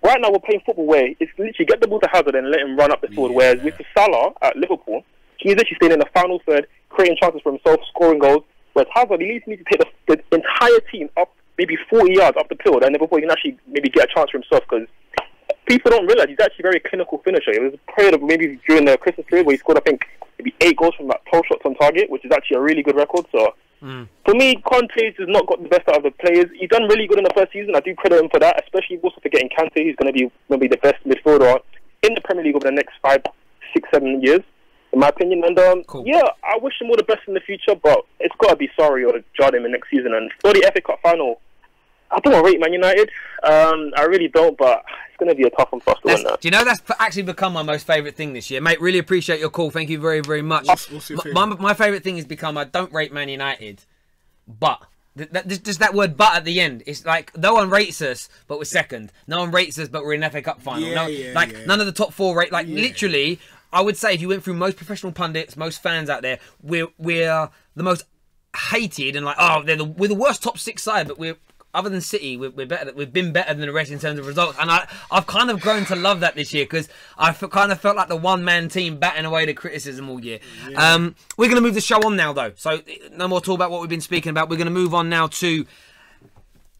right now we're playing football where it's literally get the ball to Hazard and let him run up the field. Whereas with Salah at Liverpool, he's literally staying in the final third, creating chances for himself, scoring goals. Whereas Hazard, he needs to take the entire team up maybe 40 yards up the field, and then before he can actually maybe get a chance for himself. Because people don't realise he's actually a very clinical finisher. It was a period of maybe during the Christmas period where he scored, I think, maybe 8 goals from like 12 shots on target, which is actually a really good record. So for me, Conte's has not got the best out of the players. He's done really good in the first season. I do credit him for that, especially also for getting Kante, who's going to be maybe the best midfielder in the Premier League over the next 5, 6, 7 years, in my opinion. And yeah, I wish him all the best in the future, but it's got to be Sarri or Jardim in next season. And for the FA Cup final, I don't rate Man United. I really don't, but it's going to be a tough one for us to win that. Do you know that's actually become my most favourite thing this year? Mate, really appreciate your call. Thank you very, very much. My favourite thing has become I don't rate Man United, but just that word "but" at the end. It's like no one rates us, but we're second. No one rates us, but we're in the FA Cup final. None of the top 4 rate. Like literally, I would say if you went through most professional pundits, most fans out there, we're the most hated and like we're the worst top 6 side, but we're. Other than City, we're better. We've been better than the rest in terms of results, and I've kind of grown to love that this year because I kind of felt like the one-man team batting away the criticism all year. We're going to move the show on now, though, so no more talk about what we've been speaking about. We're going to move on now to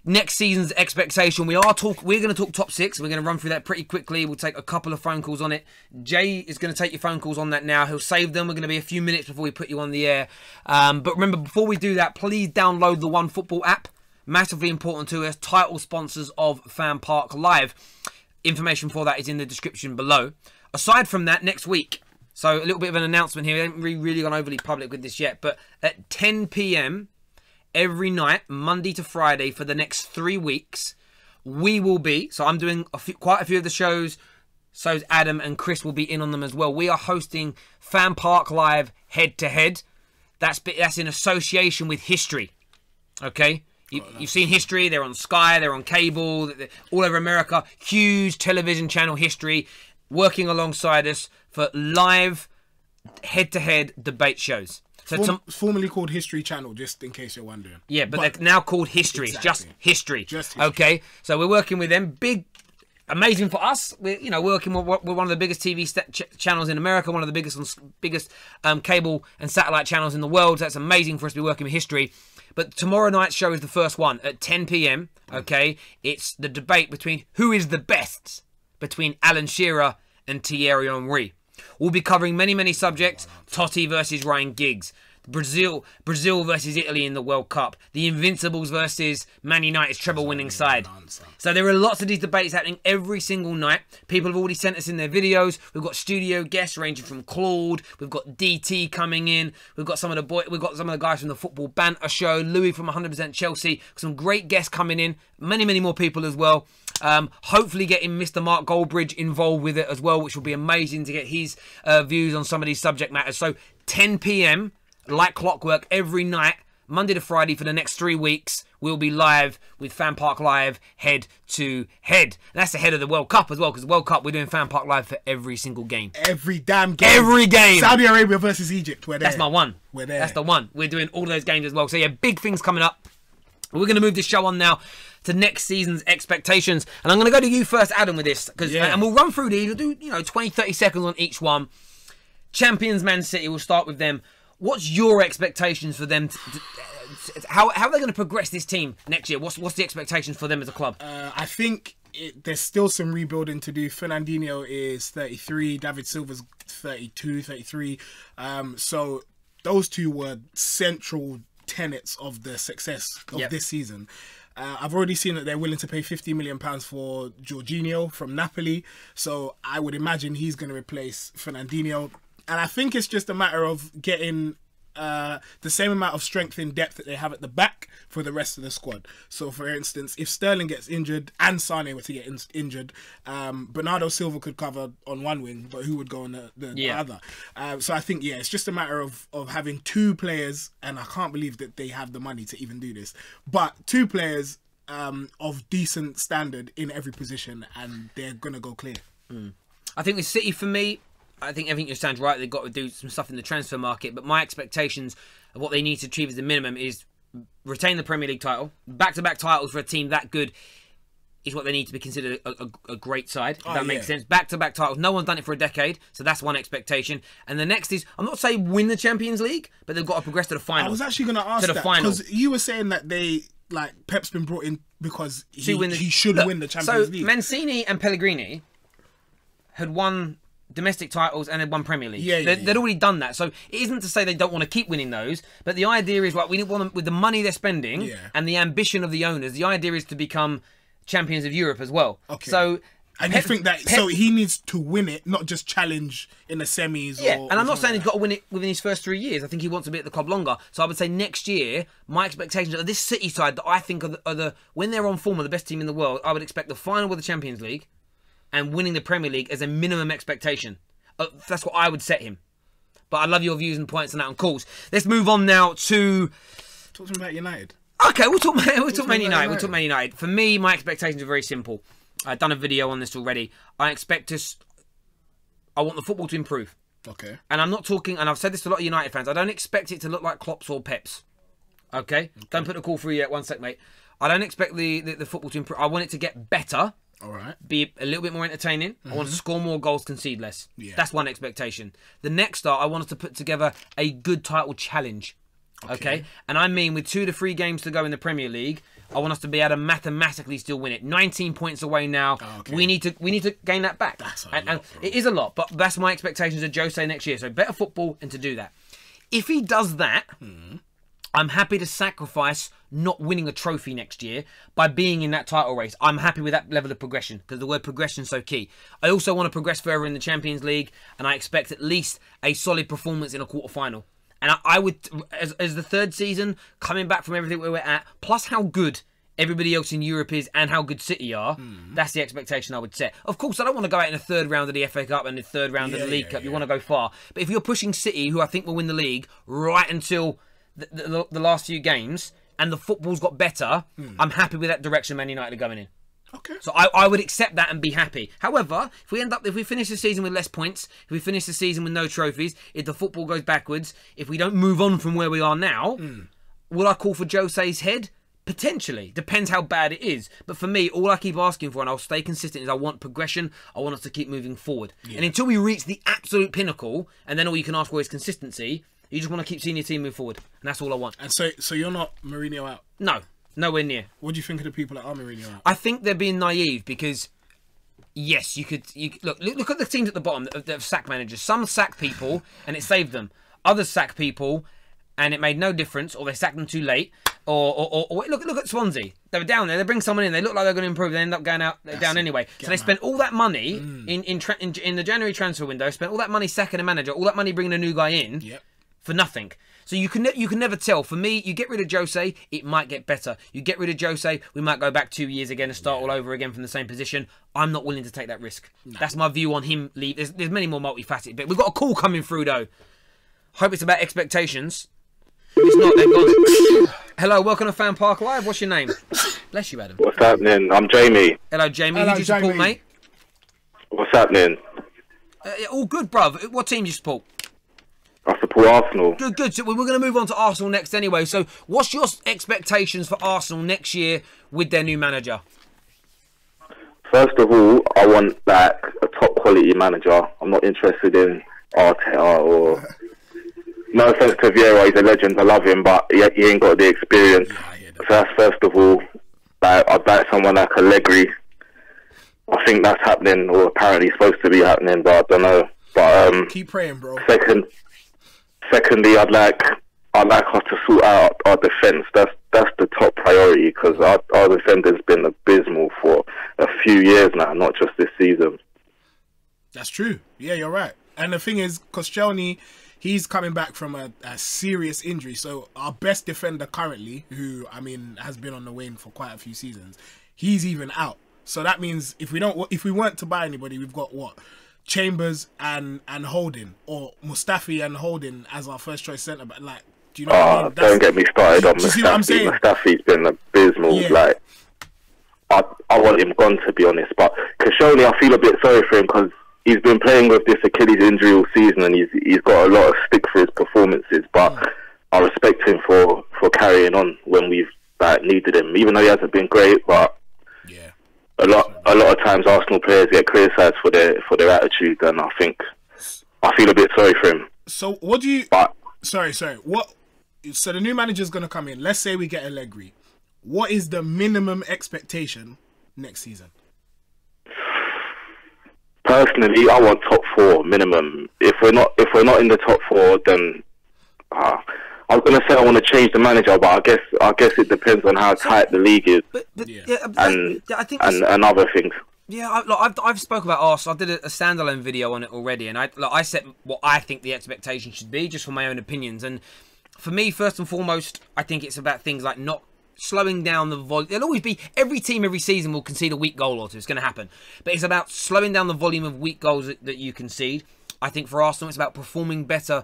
next season's expectation. We're going to talk top 6. We're going to run through that pretty quickly. We'll take a couple of phone calls on it. Jay is going to take your phone calls on that now. He'll save them. We're going to be a few minutes before we put you on the air. But remember, before we do that, please download the OneFootball app. Massively important to us. Title sponsors of FanPark Live. Information for that is in the description below. Aside from that, next week, so a little bit of an announcement here. We haven't really gone overly public with this yet, but at 10 p.m. every night, Monday to Friday, for the next 3 weeks, we will be, so I'm doing quite a few of the shows, so Adam and Chris will be in on them as well. We are hosting FanPark Live head-to-head. That's in association with History, okay? You've seen History. They're on Sky. They're on cable. They're all over America. Huge television channel, History, working alongside us for live head-to-head debate shows. So formerly called History Channel, just in case you're wondering. Yeah, but they're now called History. Exactly. Just History. Okay, so we're working with them. Amazing for us. We're working with one of the biggest TV channels in America, one of the biggest cable and satellite channels in the world. So that's amazing for us to be working with History. But tomorrow night's show is the first one at 10 p.m. Okay, it's the debate between who is the best between Alan Shearer and Thierry Henry. We'll be covering many subjects. Totti versus Ryan Giggs. Brazil versus Italy in the World Cup. The Invincibles versus Man United's treble-winning side. So there are lots of these debates happening every single night. People have already sent us in their videos. We've got studio guests ranging from Claude. We've got DT coming in. We've got some of the guys from the Football Banter Show. Louis from 100% Chelsea. Some great guests coming in. Many more people as well. Hopefully getting Mr. Mark Goldbridge involved with it as well, which will be amazing to get his views on some of these subject matters. So 10 p.m, like clockwork, every night, Monday to Friday for the next 3 weeks, we'll be live with FanPark Live head to head. And that's ahead of the World Cup as well, because the World Cup, we're doing FanPark Live for every single game. Every damn game. Every game. Saudi Arabia versus Egypt, we're there. That's my one. We're there. That's the one. We're doing all of those games as well. So yeah, big things coming up. We're going to move this show on now to next season's expectations. And I'm going to go to you first, Adam, with this. And we'll run through these. We'll do, 20, 30 seconds on each one. Champions Man City, we'll start with them. What's your expectations for them? How are they going to progress this team next year? What's the expectations for them as a club? I think there's still some rebuilding to do. Fernandinho is 33. David Silva's 32, 33. So those two were central tenets of the success of this season. I've already seen that they're willing to pay £50 million for Jorginho from Napoli. So I would imagine he's going to replace Fernandinho. And I think it's just a matter of getting the same amount of strength in depth that they have at the back for the rest of the squad. So, for instance, if Sterling gets injured and Sane were to get injured, Bernardo Silva could cover on one wing, but who would go on the other? So I think, it's just a matter of having two players, and I can't believe that they have the money to even do this, but two players of decent standard in every position, and they're going to go clear. I think with City, for me, I think everything you sounds right. They've got to do some stuff in the transfer market. But my expectations of what they need to achieve as a minimum is retain the Premier League title. Back-to-back titles for a team that good is what they need to be considered a great side, if that makes sense. Back-to-back titles. No one's done it for a decade, so that's one expectation. And the next is, I'm not saying win the Champions League, but they've got to progress to the final. I was actually going to ask that, because you were saying that Pep's been brought in because he should win the Champions League. So Mancini and Pellegrini had won domestic titles and had won Premier League. They'd already done that. So it isn't to say they don't want to keep winning those, but the idea is, we want them, with the money they're spending and the ambition of the owners, the idea is to become champions of Europe as well. Okay. So, and you think that so he needs to win it, not just challenge in the semis? And I'm not saying he's got to win it within his first 3 years. I think he wants to be at the club longer. So I would say next year, my expectations are this City side that I think are the when they're on form, are the best team in the world. I would expect the final of the Champions League and winning the Premier League as a minimum expectation. That's what I would set him. But I love your views and points on that, on calls. Let's move on now to... Talk to me about United. Okay, we'll talk Man United. We'll talk Man United. For me, my expectations are very simple. I've done a video on this already. I want the football to improve. Okay. And I'm not talking... And I've said this to a lot of United fans. I don't expect it to look like Klopp's or Pep's. Okay? Don't put the call through yet. One sec, mate. I don't expect the football to improve. I want it to get better. All right. Be a little bit more entertaining. I want to score more goals, concede less. That's one expectation. The next I want us to put together a good title challenge. Okay? And I mean, with 2 to 3 games to go in the Premier League, I want us to be able to mathematically still win it. 19 points away now. We need to gain that back. That's a lot, bro. It is a lot, but that's my expectations of Jose next year. So better football, and to do that. If he does that, I'm happy to sacrifice not winning a trophy next year by being in that title race. I'm happy with that level of progression, because the word progression is so key. I also want to progress further in the Champions League, and I expect at least a solid performance in a quarter-final. And I would, as the third season, coming back from everything where we're at, plus how good everybody else in Europe is and how good City are, that's the expectation I would set. Of course, I don't want to go out in the third round of the FA Cup and the third round of the League Cup. You want to go far. But if you're pushing City, who I think will win the league, right until the last few games, and the football's got better, I'm happy with that direction Man United are going in. Okay. So I would accept that and be happy. However, if we finish the season with less points, if we finish the season with no trophies, if the football goes backwards, if we don't move on from where we are now, will I call for Jose's head? Potentially. Depends how bad it is. But for me, all I keep asking for, and I'll stay consistent, is I want progression. I want us to keep moving forward. And until we reach the absolute pinnacle, and then all you can ask for is consistency, you just want to keep seeing your team move forward. And that's all I want. And so you're not Mourinho out? No. Nowhere near. What do you think of the people that are Mourinho out? I think they're being naive, because yes, you could look at the teams at the bottom that have sacked managers. Some sack people and it saved them. Others sack people and it made no difference, or they sacked them too late. Or look at Swansea. They were down there. They bring someone in. They look like they're going to improve. They end up going out down anyway. So they spent all that money in the January transfer window. Spent all that money sacking a manager. All that money bringing a new guy in for nothing. So you can never tell. For me, you get rid of Jose, it might get better. You get rid of Jose, we might go back 2 years again and start all over again from the same position. I'm not willing to take that risk. No. That's my view on him leave. There's many more multifaceted, but we've got a call coming through though. Hope it's about expectations. If it's not, then gone. Hello, welcome to FanPark Live. What's your name? Bless you, Adam. What's happening? I'm Jamie. Hello, Jamie. Who do you support, mate? What's happening? All good, bruv. What team do you support? I support Arsenal. Good. So we're going to move on to Arsenal next anyway. So what's your expectations for Arsenal next year with their new manager? First of all, I want like a top quality manager. I'm not interested in Arteta or... No offense to Vieira, he's a legend, I love him, but he ain't got the experience. So that's first of all. I'd like someone like Allegri. I think that's happening, or apparently supposed to be happening, but I don't know. But keep praying, bro. Secondly, I'd like us to sort out our defence. That's the top priority, because our defender's been abysmal for a few years now, not just this season. That's true. Yeah, you're right. And the thing is, Koscielny, he's coming back from a serious injury. So our best defender currently, who I mean has been on the wane for quite a few seasons, he's even out. So that means if we weren't to buy anybody, we've got what? Chambers and Holding, or Mustafi and Holding as our first choice centre back. Like, do you know what I mean? Don't get me started on Mustafi. Mustafi's been abysmal. Yeah. Like, I want him gone, to be honest. But Koscielny, I feel a bit sorry for him, because he's been playing with this Achilles injury all season, and he's got a lot of stick for his performances. But I respect him for carrying on when we've needed him, even though he hasn't been great. But a lot of times Arsenal players get criticised for their attitude, and I feel a bit sorry for him. So what do you? Sorry. What? So the new manager's going to come in. Let's say we get Allegri. What is the minimum expectation next season? Personally, I want top 4 minimum. If we're not in the top 4, then I was going to say I want to change the manager, but I guess it depends on how tight the league is, and other things. Yeah, I've spoke about Arsenal. I did a standalone video on it already, and I set what I think the expectation should be, just for my own opinions. And for me, first and foremost, I think it's about things like not slowing down the volume. There'll always be, every team every season will concede a weak goal or two. It's going to happen, but it's about slowing down the volume of weak goals that you concede. I think for Arsenal, it's about performing better,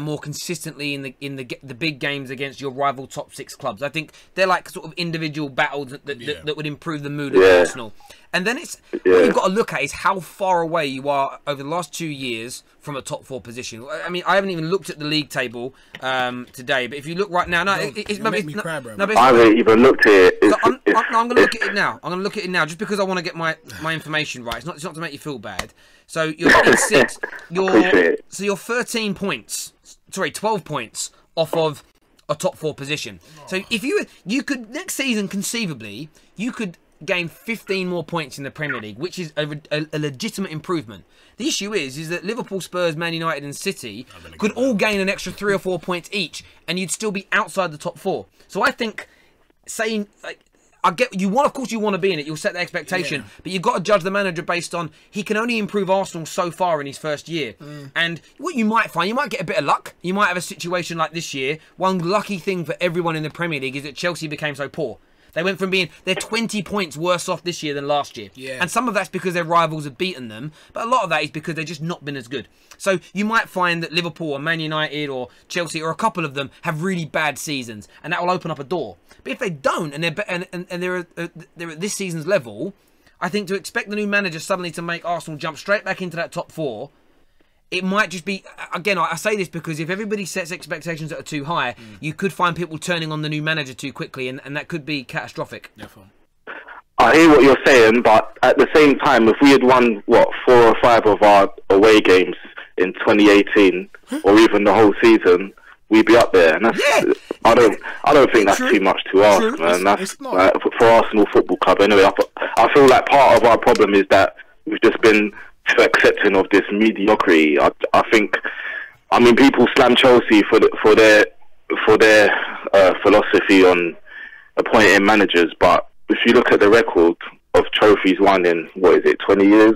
more consistently in the big games against your rival top 6 clubs. I think they're like sort of individual battles that would improve the mood of Arsenal. And then what you've got to look at is how far away you are over the last 2 years from a top 4 position. I mean, I haven't even looked at the league table today, but if you look right now, I haven't even looked at it. I'm going to look at it now. I'm going to look at it now just because I want to get my information right. It's not to make you feel bad. So you're in 6th. You're 13 points. Sorry, 12 points off of a top 4 position. So if you could next season, conceivably, you could gain 15 more points in the Premier League, which is a legitimate improvement. The issue is that Liverpool, Spurs, Man United and City could all gain an extra 3 or 4 points each, and you'd still be outside the top 4. So I think saying, like, of course you want to be in it, you'll set the expectation, but you've got to judge the manager based on, he can only improve Arsenal so far in his first year. And what you might find, you might get a bit of luck. You might have a situation like this year. One lucky thing for everyone in the Premier League is that Chelsea became so poor. They went from they're 20 points worse off this year than last year. And some of that's because their rivals have beaten them, but a lot of that is because they've just not been as good. So you might find that Liverpool or Man United or Chelsea or a couple of them have really bad seasons, and that will open up a door. But if they don't, and they're at this season's level, I think to expect the new manager suddenly to make Arsenal jump straight back into that top 4, it might just be, again, I say this because if everybody sets expectations that are too high, you could find people turning on the new manager too quickly, and that could be catastrophic. I hear what you're saying, but at the same time, if we had won, 4 or 5 of our away games in 2018, or even the whole season, we'd be up there. And that's, I don't think that's too much to ask, man. That's for Arsenal Football Club. Anyway, I feel like part of our problem is that we've just been too accepting of this mediocrity. I think, I mean, people slam Chelsea for their philosophy on appointing managers, but if you look at the record of trophies won in 20 years,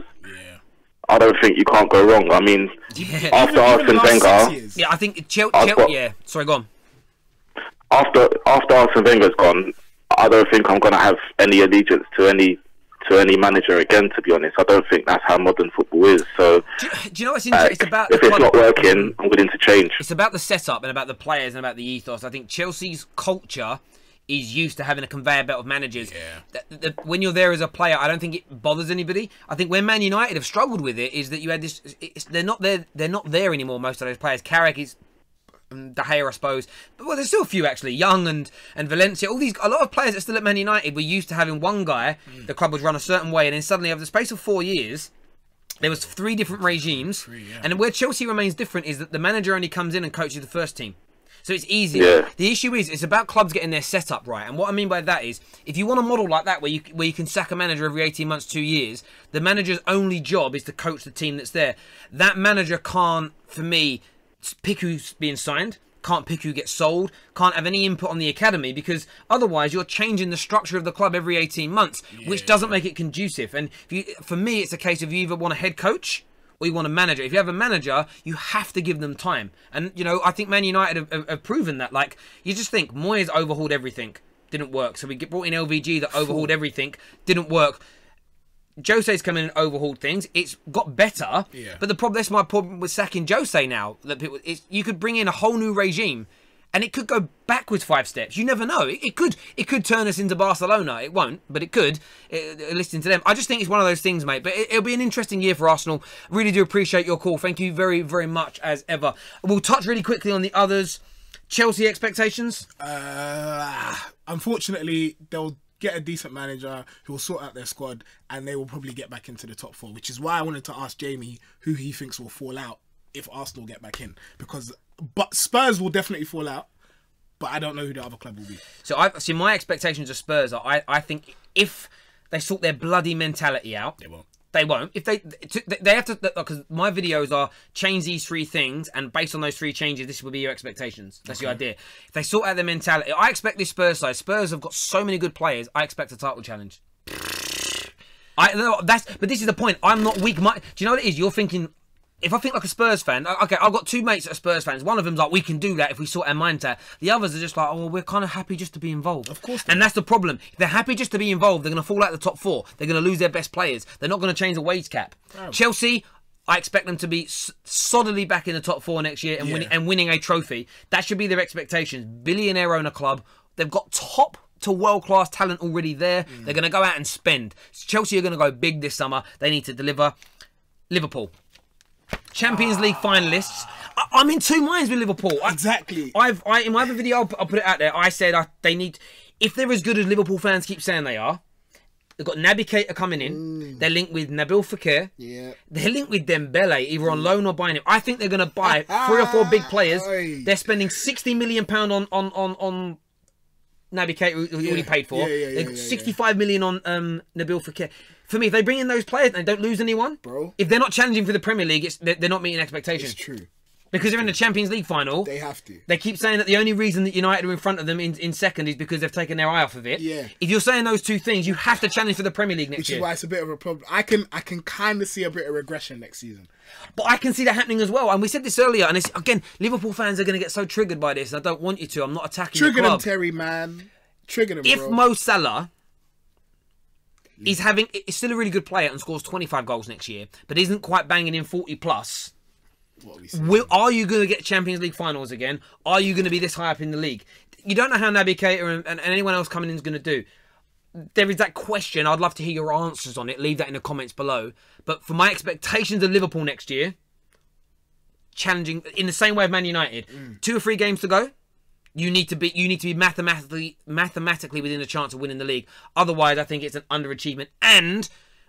I don't think you can't go wrong. I mean, after Arsene Wenger, yeah, I think Chelsea. Yeah, sorry, go on. After Arsene Wenger's gone, I don't think I'm going to have any allegiance to any manager again. To be honest, I don't think that's how modern football is. So, do you know what's interesting? It's about if it's not working, I'm willing to change. It's about the setup and about the players and about the ethos. I think Chelsea's culture is used to having a conveyor belt of managers. Yeah. When you're there as a player, I don't think it bothers anybody. I think where Man United have struggled with it is that you had this. They're not there. They're not there anymore. Most of those players. Carrick is. De Gea, I suppose, but well, there's still a few actually. Young and Valencia, a lot of players that are still at Man United were used to having one guy. The club would run a certain way, and then suddenly, over the space of 4 years, there was 3 different regimes. And where Chelsea remains different is that the manager only comes in and coaches the first team. So it's easier. Yeah. The issue is it's about clubs getting their setup right. And what I mean by that is if you want a model like that where you can sack a manager every 18 months, 2 years, the manager's only job is to coach the team that's there. That manager can't, for me, pick who's being signed, can't pick who gets sold, can't have any input on the academy, because otherwise you're changing the structure of the club every 18 months, which doesn't make it conducive. And for me, it's a case of you either want a head coach or you want a manager. If you have a manager, you have to give them time. And, you know, I think Man United have proven that. Like, you just think Moyes overhauled everything, didn't work. So we brought in LVG that overhauled everything, didn't work. Jose's come in and overhauled things. It's got better, but that's my problem with sacking Jose now. That you could bring in a whole new regime, and it could go backwards 5 steps. You never know. It could turn us into Barcelona. It won't, but it could. Listening to them, I just think it's one of those things, mate. But it'll be an interesting year for Arsenal. Really do appreciate your call. Thank you very, very much as ever. We'll touch really quickly on the others. Chelsea expectations. Unfortunately, they'll get a decent manager who will sort out their squad, and they will probably get back into the top 4, which is why I wanted to ask Jamie who he thinks will fall out if Arsenal get back in, but Spurs will definitely fall out, but I don't know who the other club will be. So my expectations of Spurs are I think if they sort their bloody mentality out, they won't. If they have to, because my videos are change these 3 things, and based on those 3 changes, this will be your expectations. That's the idea. If they sort out their mentality, I expect this Spurs side. Spurs have got so many good players. I expect a title challenge. But this is the point. I'm not weak. Do you know what it is? You're thinking. If I think like a Spurs fan, okay, I've got 2 mates that are Spurs fans. One of them's like, we can do that if we sort our mindset. The others are just like, oh, we're kind of happy just to be involved. Of course. And that's the problem. If they're happy just to be involved, they're going to fall out the top 4. They're going to lose their best players. They're not going to change the wage cap. Oh. Chelsea, I expect them to be solidly back in the top 4 next year and winning a trophy. That should be their expectations. Billionaire owner club. They've got top to world-class talent already there. They're going to go out and spend. Chelsea are going to go big this summer. They need to deliver. Liverpool. Champions League finalists. I'm in 2 minds with Liverpool. Exactly. In my other video, I'll put it out there. I said they need, if they're as good as Liverpool fans keep saying they are. They've got Naby Keita coming in. They're linked with Nabil Fekir. Yeah. They're linked with Dembele, either on loan or buying him. I think they're going to buy 3 or 4 big players. They're spending £60 million on Naby Keita, who already paid for. They've got 65 million on Nabil Fekir. For me, if they bring in those players and they don't lose anyone, if they're not challenging for the Premier League, they're not meeting expectations. It's true. Because they're in the Champions League final. They have to. They keep saying that the only reason that United are in front of them in second is because they've taken their eye off of it. Yeah. If you're saying those 2 things, you have to challenge for the Premier League next year. Which is why it's a bit of a problem. I can kind of see a bit of regression next season. But I can see that happening as well. And we said this earlier. And again, Liverpool fans are going to get so triggered by this. And I don't want you to. I'm not attacking the club. Trigger them, Terry, man. Trigger them, If bro. Mo Salah is still a really good player and scores 25 goals next year, but isn't quite banging in 40 plus, are you going to get Champions League finals again? Are you going to be this high up in the league? You don't know how Naby Keita and anyone else coming in is going to do. There is that question. I'd love to hear your answers on it. Leave that in the comments below. But for my expectations of Liverpool next year, challenging in the same way of Man United, 2 or 3 games to go. You need to be mathematically within a chance of winning the league. Otherwise, I think it's an underachievement. And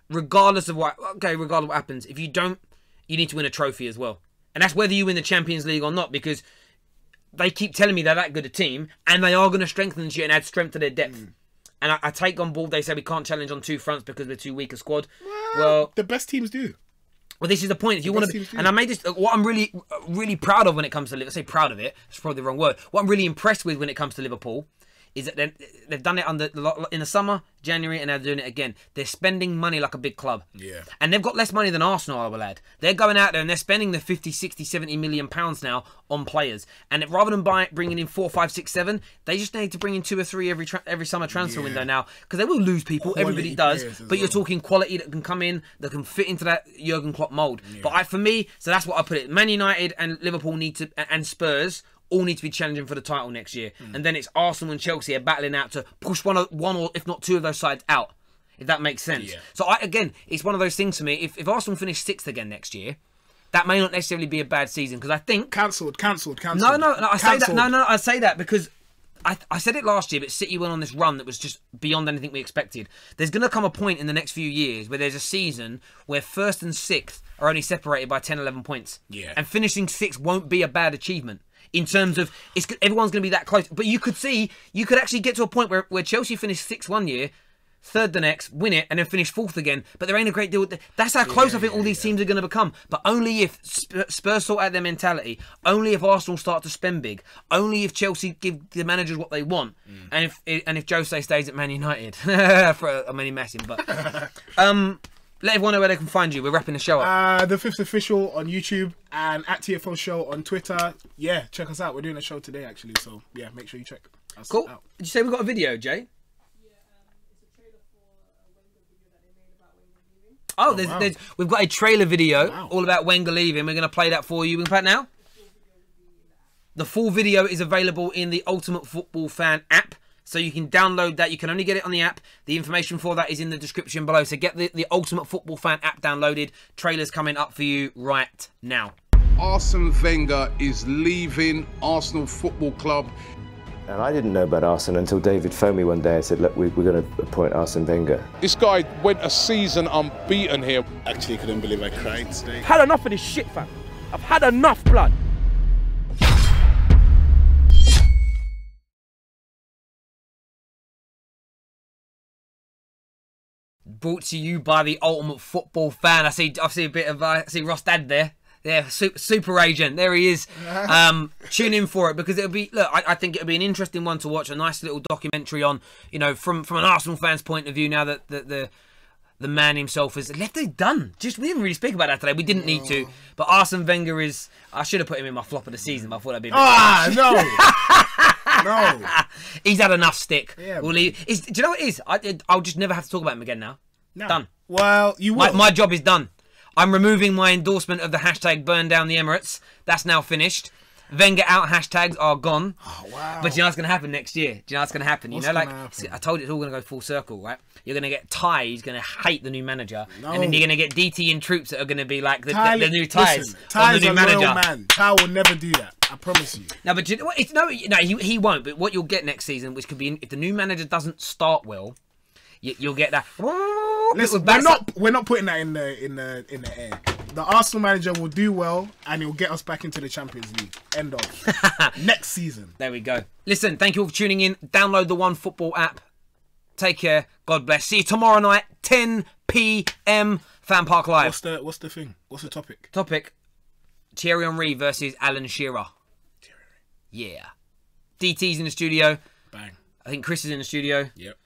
regardless of what happens, if you don't, you need to win a trophy as well. And that's whether you win the Champions League or not, because they keep telling me they're that good a team, and they are going to strengthen this year and add strength to their depth. And I take on board, they say we can't challenge on 2 fronts because we're too weak a squad. Well, the best teams do. Well, this is the point. If you want to, and I made this. What I'm really, really proud of when it comes to, let's say proud of it. It's probably the wrong word. What I'm really impressed with when it comes to Liverpool is that they've done it in the summer, January, and they're doing it again. They're spending money like a big club. Yeah. And they've got less money than Arsenal, I will add. They're going out there and they're spending the 50, 60, 70 million pounds now on players. And rather than bringing in 4, 5, 6, 7, they just need to bring in 2 or 3 every summer transfer window now. Because they will lose people. Quality Everybody does. But you're talking quality that can come in, that can fit into that Jurgen Klopp mould. Yeah. But for me, so that's what I put it. Man United and Liverpool need to, and Spurs all need to be challenging for the title next year. And then it's Arsenal and Chelsea are battling out to push one or if not 2 of those sides out, if that makes sense. Yeah. So again, it's one of those things for me. If Arsenal finish 6th again next year, that may not necessarily be a bad season, because I think cancelled. No, I say that. No, I say that because I said it last year, but City went on this run that was just beyond anything we expected. There's going to come a point in the next few years where there's a season where 1st and 6th are only separated by 10, 11 points. Yeah. And finishing 6th won't be a bad achievement. In terms of, everyone's going to be that close. But you could actually get to a point where Chelsea finished 6th one year, 3rd the next, win it, and then finish 4th again. But there ain't a great deal. That's how close I think all these teams are going to become. But only if Spurs sort out their mentality, only if Arsenal start to spend big, only if Chelsea give the managers what they want, and if Jose stays at Man United. For a mini messing, but let everyone know where they can find you. We're wrapping the show up. The 5th Official on YouTube and at TFO Show on Twitter. Yeah, check us out. We're doing a show today, actually. So, yeah, make sure you check us out. Cool. Did you say we've got a video, Jay? Oh, we've got a trailer video all about Wenger leaving. We're going to play that for you. We can play it now? The full video is available in the Ultimate Football Fan app. So you can download that. You can only get it on the app. The information for that is in the description below. So get the Ultimate Football Fan app downloaded. Trailer's coming up for you right now. Arsene Wenger is leaving Arsenal Football Club. And I didn't know about Arsene until David phoned me one day and said, look, we're going to appoint Arsene Wenger. This guy went a season unbeaten here. Actually, couldn't believe I cried today. I've had enough of this shit, fam. I've had enough blood. Brought to you by the Ultimate Football Fan. I see a bit of I see Ross Dad there. Yeah, super agent. There he is. Tune in for it, because it'll be. Look, I think it'll be an interesting one to watch. A nice little documentary on, from an Arsenal fan's point of view. Now that the man himself has left it done. We didn't really speak about that today. We didn't need to. But Arsene Wenger is. I should have put him in my flop of the season, but I thought that'd be. No. He's had enough stick. Yeah, do you know what it is? I'll just never have to talk about him again now. No. Done. Well, you will. My job is done. I'm removing my endorsement of the hashtag burn down the Emirates. That's now finished. Wenger out hashtags are gone. Oh, wow. But do you know what's going to happen next year? Do you know what's going to happen? What's See, I told you it's all going to go full circle, right? You're going to get Ty, who's going to hate the new manager. No. And then you're going to get DT and Troops that are going to be like the new Ties. Ty's the new manager. Loyal man. Ty will never do that. I promise you. No, but you know what? He won't. But what you'll get next season, which could be, if the new manager doesn't start well, you'll get that. Listen, we're not putting that in the air. The Arsenal manager will do well, and he'll get us back into the Champions League. End of. Next season. There we go. Listen, thank you all for tuning in. Download the OneFootball app. Take care. God bless. See you tomorrow night, 10 p.m. FanPark Live. What's the thing? What's the topic? Thierry Henry versus Alan Shearer. Yeah. DT's in the studio. Bang. I think Chris is in the studio. Yep.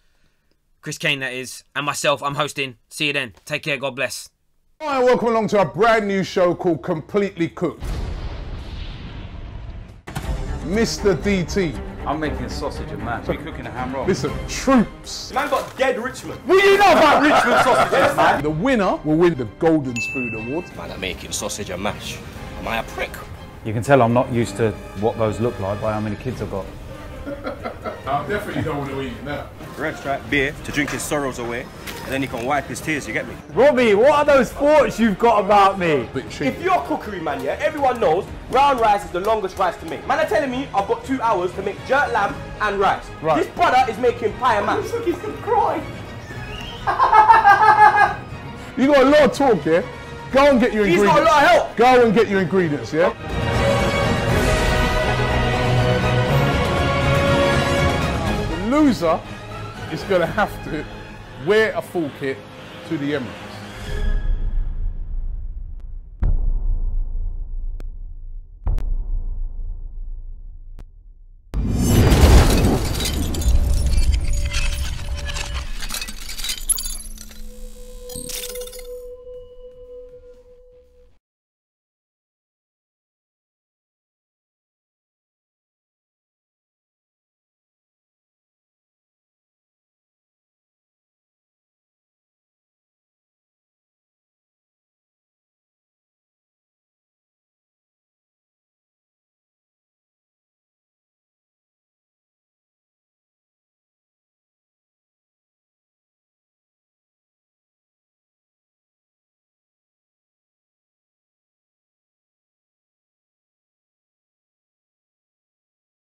Chris Kane, that is. And myself, I'm hosting. See you then. Take care. God bless. Hi, welcome along to our brand new show called Completely Cooked. Mr. DT. I'm making a sausage and mash. We're cooking a ham roll. Listen, Troops. Man got dead Richmond. What do you know about Richmond sausages, man? The winner will win the Golden Spoon Award. Man, I'm making sausage and mash. Am I a prick? You can tell I'm not used to what those look like by how many kids I've got. I definitely don't want to eat now. Red stripe beer to drink his sorrows away, and then he can wipe his tears, you get me? Robbie, what are those thoughts you've got about me? If you're cookery man, yeah, everyone knows brown rice is the longest rice to make. Man are telling me I've got 2 hours to make jerk lamb and rice. Right. This brother is making pie and mash. He's gonna cry. You got a lot of talk, yeah? Go and get your ingredients. He's got a lot of help. Go and get your ingredients, yeah? The loser is going to have to wear a full kit to the Emirates.